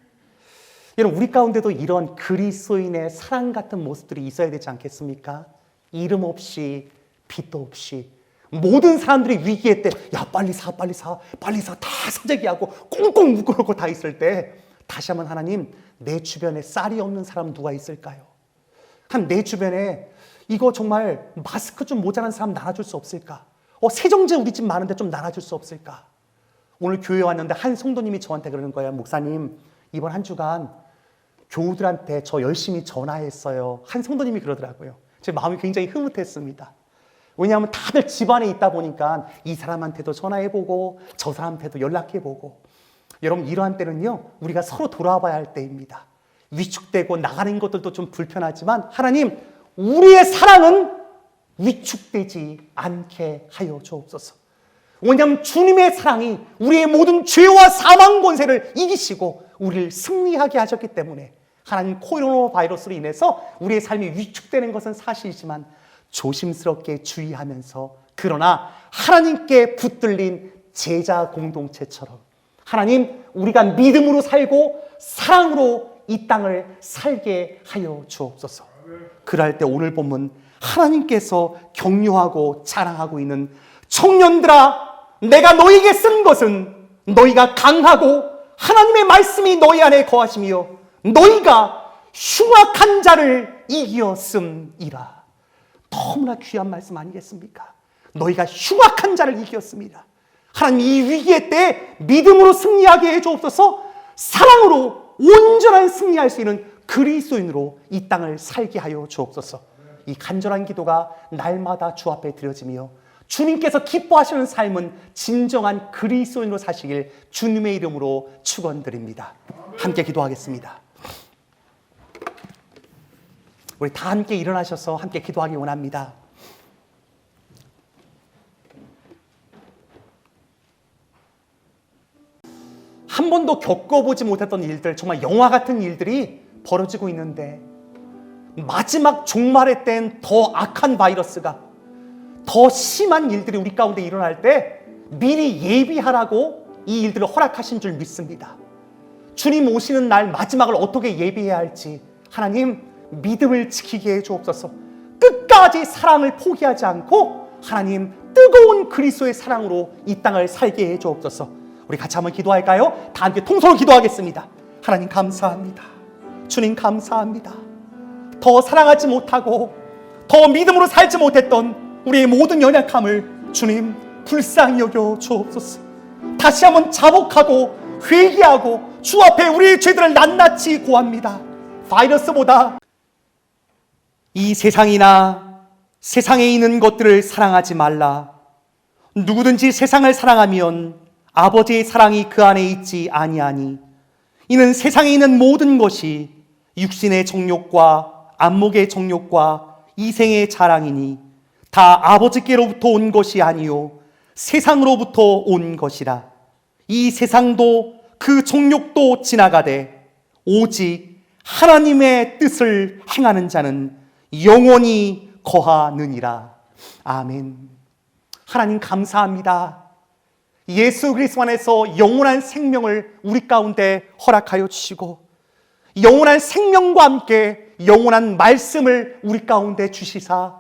여러분 우리 가운데도 이런 그리스도인의 사랑 같은 모습들이 있어야 되지 않겠습니까? 이름 없이 빛도 없이 모든 사람들이 위기의 때 야 빨리 사 다 사재기하고 꽁꽁 묶어놓고 다 있을 때 다시 한번 하나님 내 주변에 쌀이 없는 사람 누가 있을까요? 내 주변에 이거 정말 마스크 좀 모자란 사람 나눠줄 수 없을까? 세정제 우리 집 많은데 좀 나눠줄 수 없을까? 오늘 교회 왔는데 한 성도님이 저한테 그러는 거예요. 목사님 이번 한 주간 교우들한테 저 열심히 전화했어요. 한 성도님이 그러더라고요. 제 마음이 굉장히 흐뭇했습니다. 왜냐하면 다들 집안에 있다 보니까 이 사람한테도 전화해보고 저 사람한테도 연락해보고. 여러분 이러한 때는요 우리가 서로 돌아봐야 할 때입니다. 위축되고 나가는 것들도 좀 불편하지만 하나님 우리의 사랑은 위축되지 않게 하여 주옵소서. 왜냐하면 주님의 사랑이 우리의 모든 죄와 사망 권세를 이기시고 우리를 승리하게 하셨기 때문에 하나님 코로나 바이러스로 인해서 우리의 삶이 위축되는 것은 사실이지만 조심스럽게 주의하면서 그러나 하나님께 붙들린 제자 공동체처럼 하나님 우리가 믿음으로 살고 사랑으로 이 땅을 살게 하여 주옵소서. 그럴 때 오늘 본문 하나님께서 격려하고 자랑하고 있는 청년들아 내가 너희에게 쓴 것은 너희가 강하고 하나님의 말씀이 너희 안에 거하시며 너희가 흉악한 자를 이기었음이라. 너무나 귀한 말씀 아니겠습니까? 너희가 흉악한 자를 이기었습니다. 하나님 이 위기의 때에 믿음으로 승리하게 해주옵소서. 사랑으로 온전한 승리할 수 있는 그리스도인으로 이 땅을 살게 하여 주옵소서. 이 간절한 기도가 날마다 주 앞에 드려지며 주님께서 기뻐하시는 삶은 진정한 그리스도인으로 사시길 주님의 이름으로 축원드립니다. 함께 기도하겠습니다. 우리 다 함께 일어나셔서 함께 기도하기 원합니다. 한 번도 겪어보지 못했던 일들, 정말 영화 같은 일들이 벌어지고 있는데 마지막 종말의 때엔 더 악한 바이러스가 더 심한 일들이 우리 가운데 일어날 때 미리 예비하라고 이 일들을 허락하신 줄 믿습니다. 주님 오시는 날 마지막을 어떻게 예비해야 할지 하나님 믿음을 지키게 해주옵소서. 끝까지 사랑을 포기하지 않고 하나님 뜨거운 그리스도의 사랑으로 이 땅을 살게 해주옵소서. 우리 같이 한번 기도할까요? 다 함께 통성으로 기도하겠습니다. 하나님 감사합니다. 주님 감사합니다. 더 사랑하지 못하고 더 믿음으로 살지 못했던 우리의 모든 연약함을 주님 불쌍히 여겨 주옵소서. 다시 한번 자복하고 회개하고 주 앞에 우리의 죄들을 낱낱이 고합니다. 바이러스보다 이 세상이나 세상에 있는 것들을 사랑하지 말라. 누구든지 세상을 사랑하면 아버지의 사랑이 그 안에 있지 아니하니 이는 세상에 있는 모든 것이 육신의 정욕과 안목의 정욕과 이생의 자랑이니 다 아버지께로부터 온 것이 아니요 세상으로부터 온 것이라. 이 세상도 그 정욕도 지나가되 오직 하나님의 뜻을 행하는 자는 영원히 거하느니라. 아멘. 하나님 감사합니다. 예수 그리스도 안에서 영원한 생명을 우리 가운데 허락하여 주시고 영원한 생명과 함께 영원한 말씀을 우리 가운데 주시사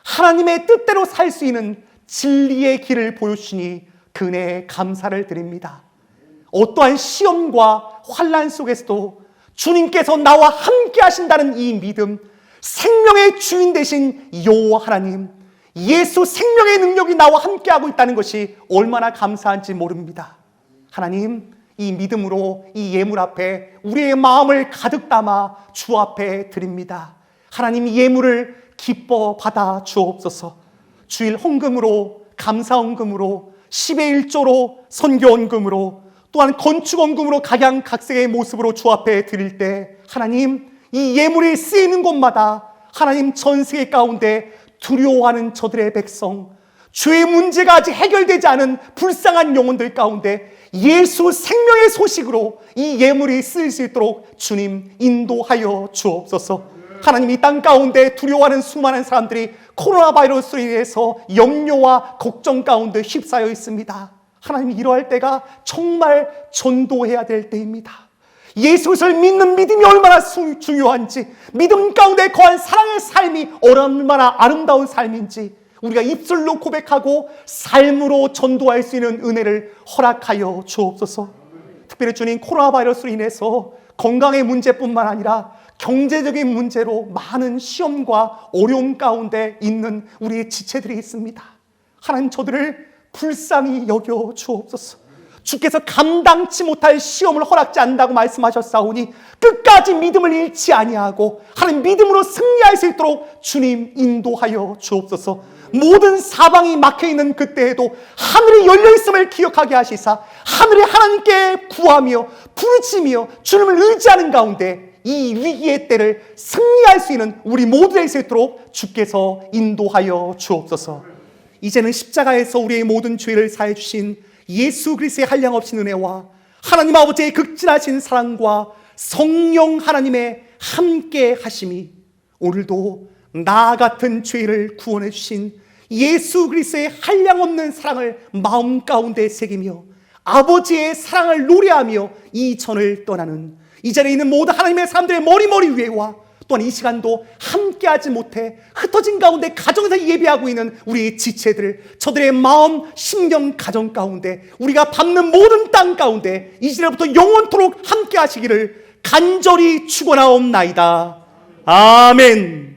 하나님의 뜻대로 살 수 있는 진리의 길을 보여주시니 그 은혜에 감사를 드립니다. 어떠한 시험과 환난 속에서도 주님께서 나와 함께 하신다는 이 믿음, 생명의 주인 되신 여호와 하나님, 예수 생명의 능력이 나와 함께하고 있다는 것이 얼마나 감사한지 모릅니다. 하나님, 이 믿음으로 이 예물 앞에 우리의 마음을 가득 담아 주 앞에 드립니다. 하나님, 이 예물을 기뻐 받아 주옵소서. 주일 헌금으로, 감사 헌금으로, 10의 1조로, 선교 헌금으로, 또한 건축 헌금으로 각양각색의 모습으로 주 앞에 드릴 때 하나님, 이 예물이 쓰이는 곳마다 하나님 전 세계 가운데 두려워하는 저들의 백성, 죄의 문제가 아직 해결되지 않은 불쌍한 영혼들 가운데 예수 생명의 소식으로 이 예물이 쓰일 수 있도록 주님 인도하여 주옵소서. 하나님, 이 땅 가운데 두려워하는 수많은 사람들이 코로나 바이러스로 인해서 염려와 걱정 가운데 휩싸여 있습니다. 하나님, 이러할 때가 정말 전도해야 될 때입니다. 예수를 믿는 믿음이 얼마나 중요한지, 믿음 가운데 거한 사랑의 삶이 얼마나 아름다운 삶인지 우리가 입술로 고백하고 삶으로 전도할 수 있는 은혜를 허락하여 주옵소서. 특별히 주님, 코로나 바이러스로 인해서 건강의 문제뿐만 아니라 경제적인 문제로 많은 시험과 어려움 가운데 있는 우리의 지체들이 있습니다. 하나님, 저들을 불쌍히 여겨 주옵소서. 주께서 감당치 못할 시험을 허락지 않는다고 말씀하셨사오니 끝까지 믿음을 잃지 아니하고 하나님 믿음으로 승리할 수 있도록 주님 인도하여 주옵소서. 모든 사방이 막혀있는 그때에도 하늘이 열려있음을 기억하게 하시사 하늘이 하나님께 구하며 부르짖으며 주님을 의지하는 가운데 이 위기의 때를 승리할 수 있는 우리 모두 될 수 있도록 주께서 인도하여 주옵소서. 이제는 십자가에서 우리의 모든 죄를 사해 주신 예수 그리스도의 한량없인 은혜와 하나님 아버지의 극진하신 사랑과 성령 하나님의 함께 하심이 오늘도 나 같은 죄를 구원해 주신 예수 그리스도의 한량없는 사랑을 마음 가운데 새기며 아버지의 사랑을 노래하며 이 전을 떠나는 이 자리에 있는 모든 하나님의 사람들의 머리 위에와 또한 이 시간도 함께하지 못해 흩어진 가운데 가정에서 예배하고 있는 우리의 지체들, 저들의 마음, 심령, 가정 가운데 우리가 밟는 모든 땅 가운데 이제부터 영원토록 함께하시기를 간절히 축원하옵나이다. 아멘.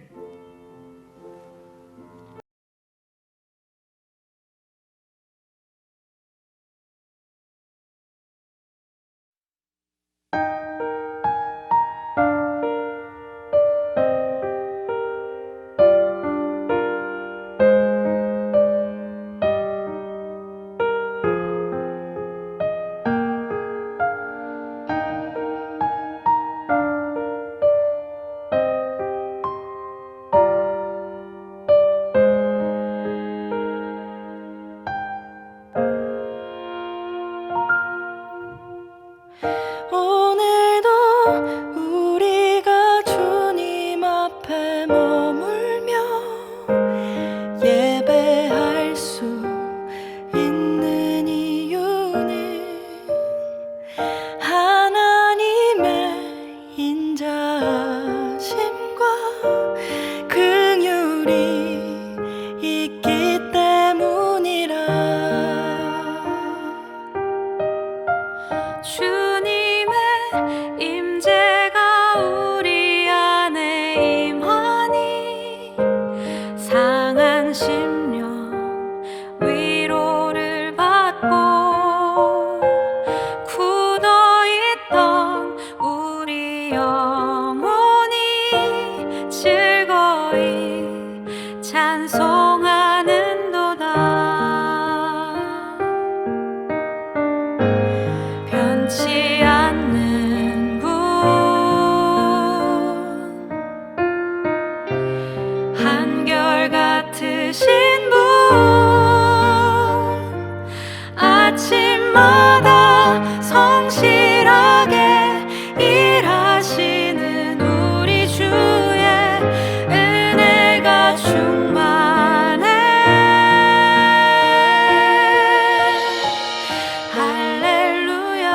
만드신 분, 아침마다 성실하게 일하시는 우리 주의 은혜가 충만해. 할렐루야,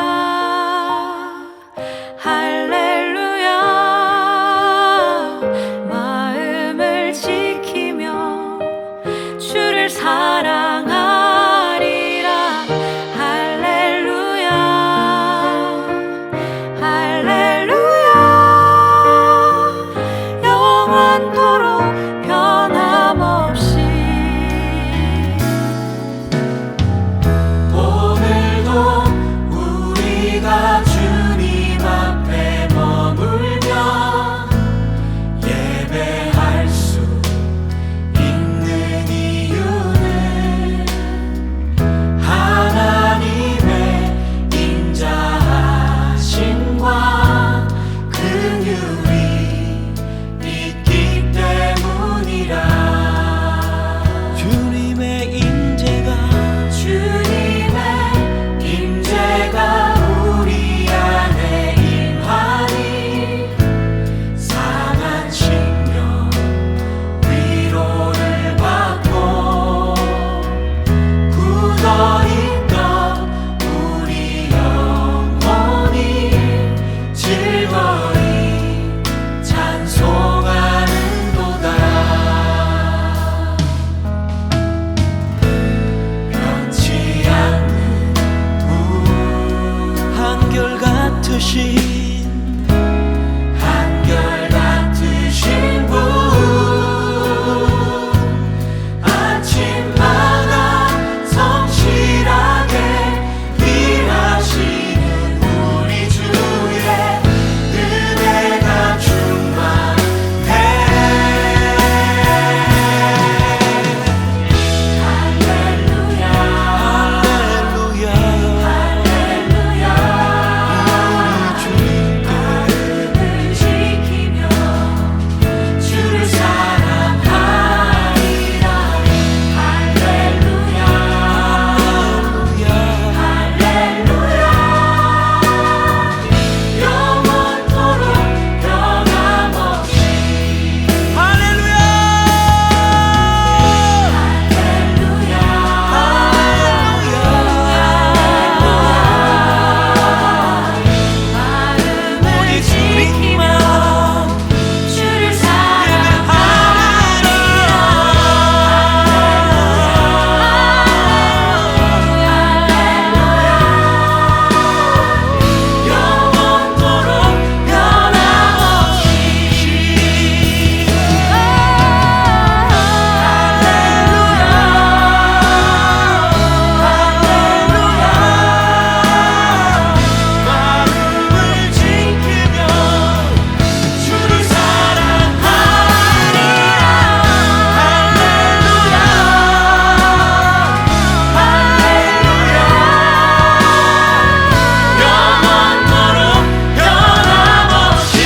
할렐루야. 마음을 지키며 주를 사랑하리라. 할렐루야, 할렐루야. 영원토록 변함없이. 오늘도 우리가 주님 앞에 머물며 예배할 수 있는 이유는 하나님의 인자하심과 긍휼이 있기 때문이라. 주님의 임재가 우리 안에 임하니 상한 심령 위로를 받고 굳어있던 우리 영혼이 즐거이 찬송하는도다. 변치 않는 한결같으신 분, 아침마다 성실하게 일하시는 우리 주의 은혜가 충만해. 할렐루야, 할렐루야, 할렐루야. 마음을 지키며 주를 사랑하리라. 할렐루야, 할렐루야. 영원토록 변함없이. 할렐루야, 할렐루야, 마음을 지키며 주를 사랑하리라. 영원토록 변함없이. 마음을 지키며 주를 사랑하리라. 할렐루야, 할렐루야. 영원토록 변함없이.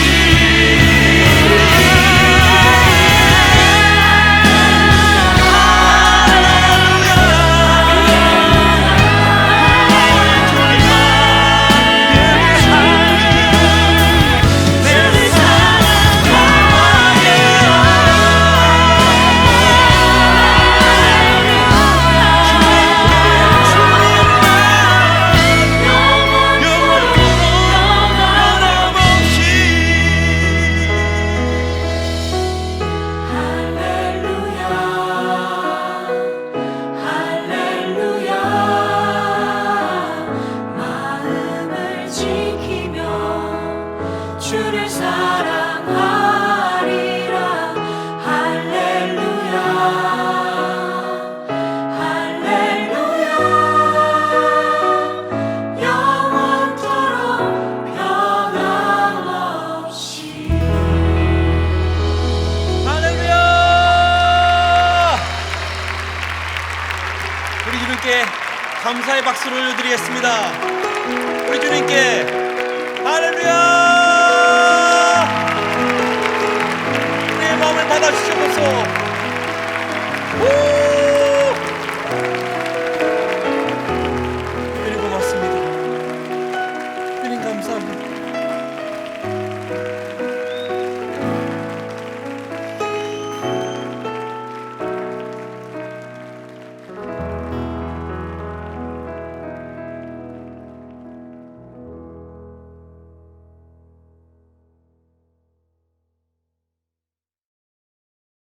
마음을 지키며 주를 사랑하리라. 할렐루야, 할렐루야. 영원토록 변함없이. 할렐루야! 우리 주님께 감사의 박수를 드리겠습니다. 우리 주님께 할렐루야!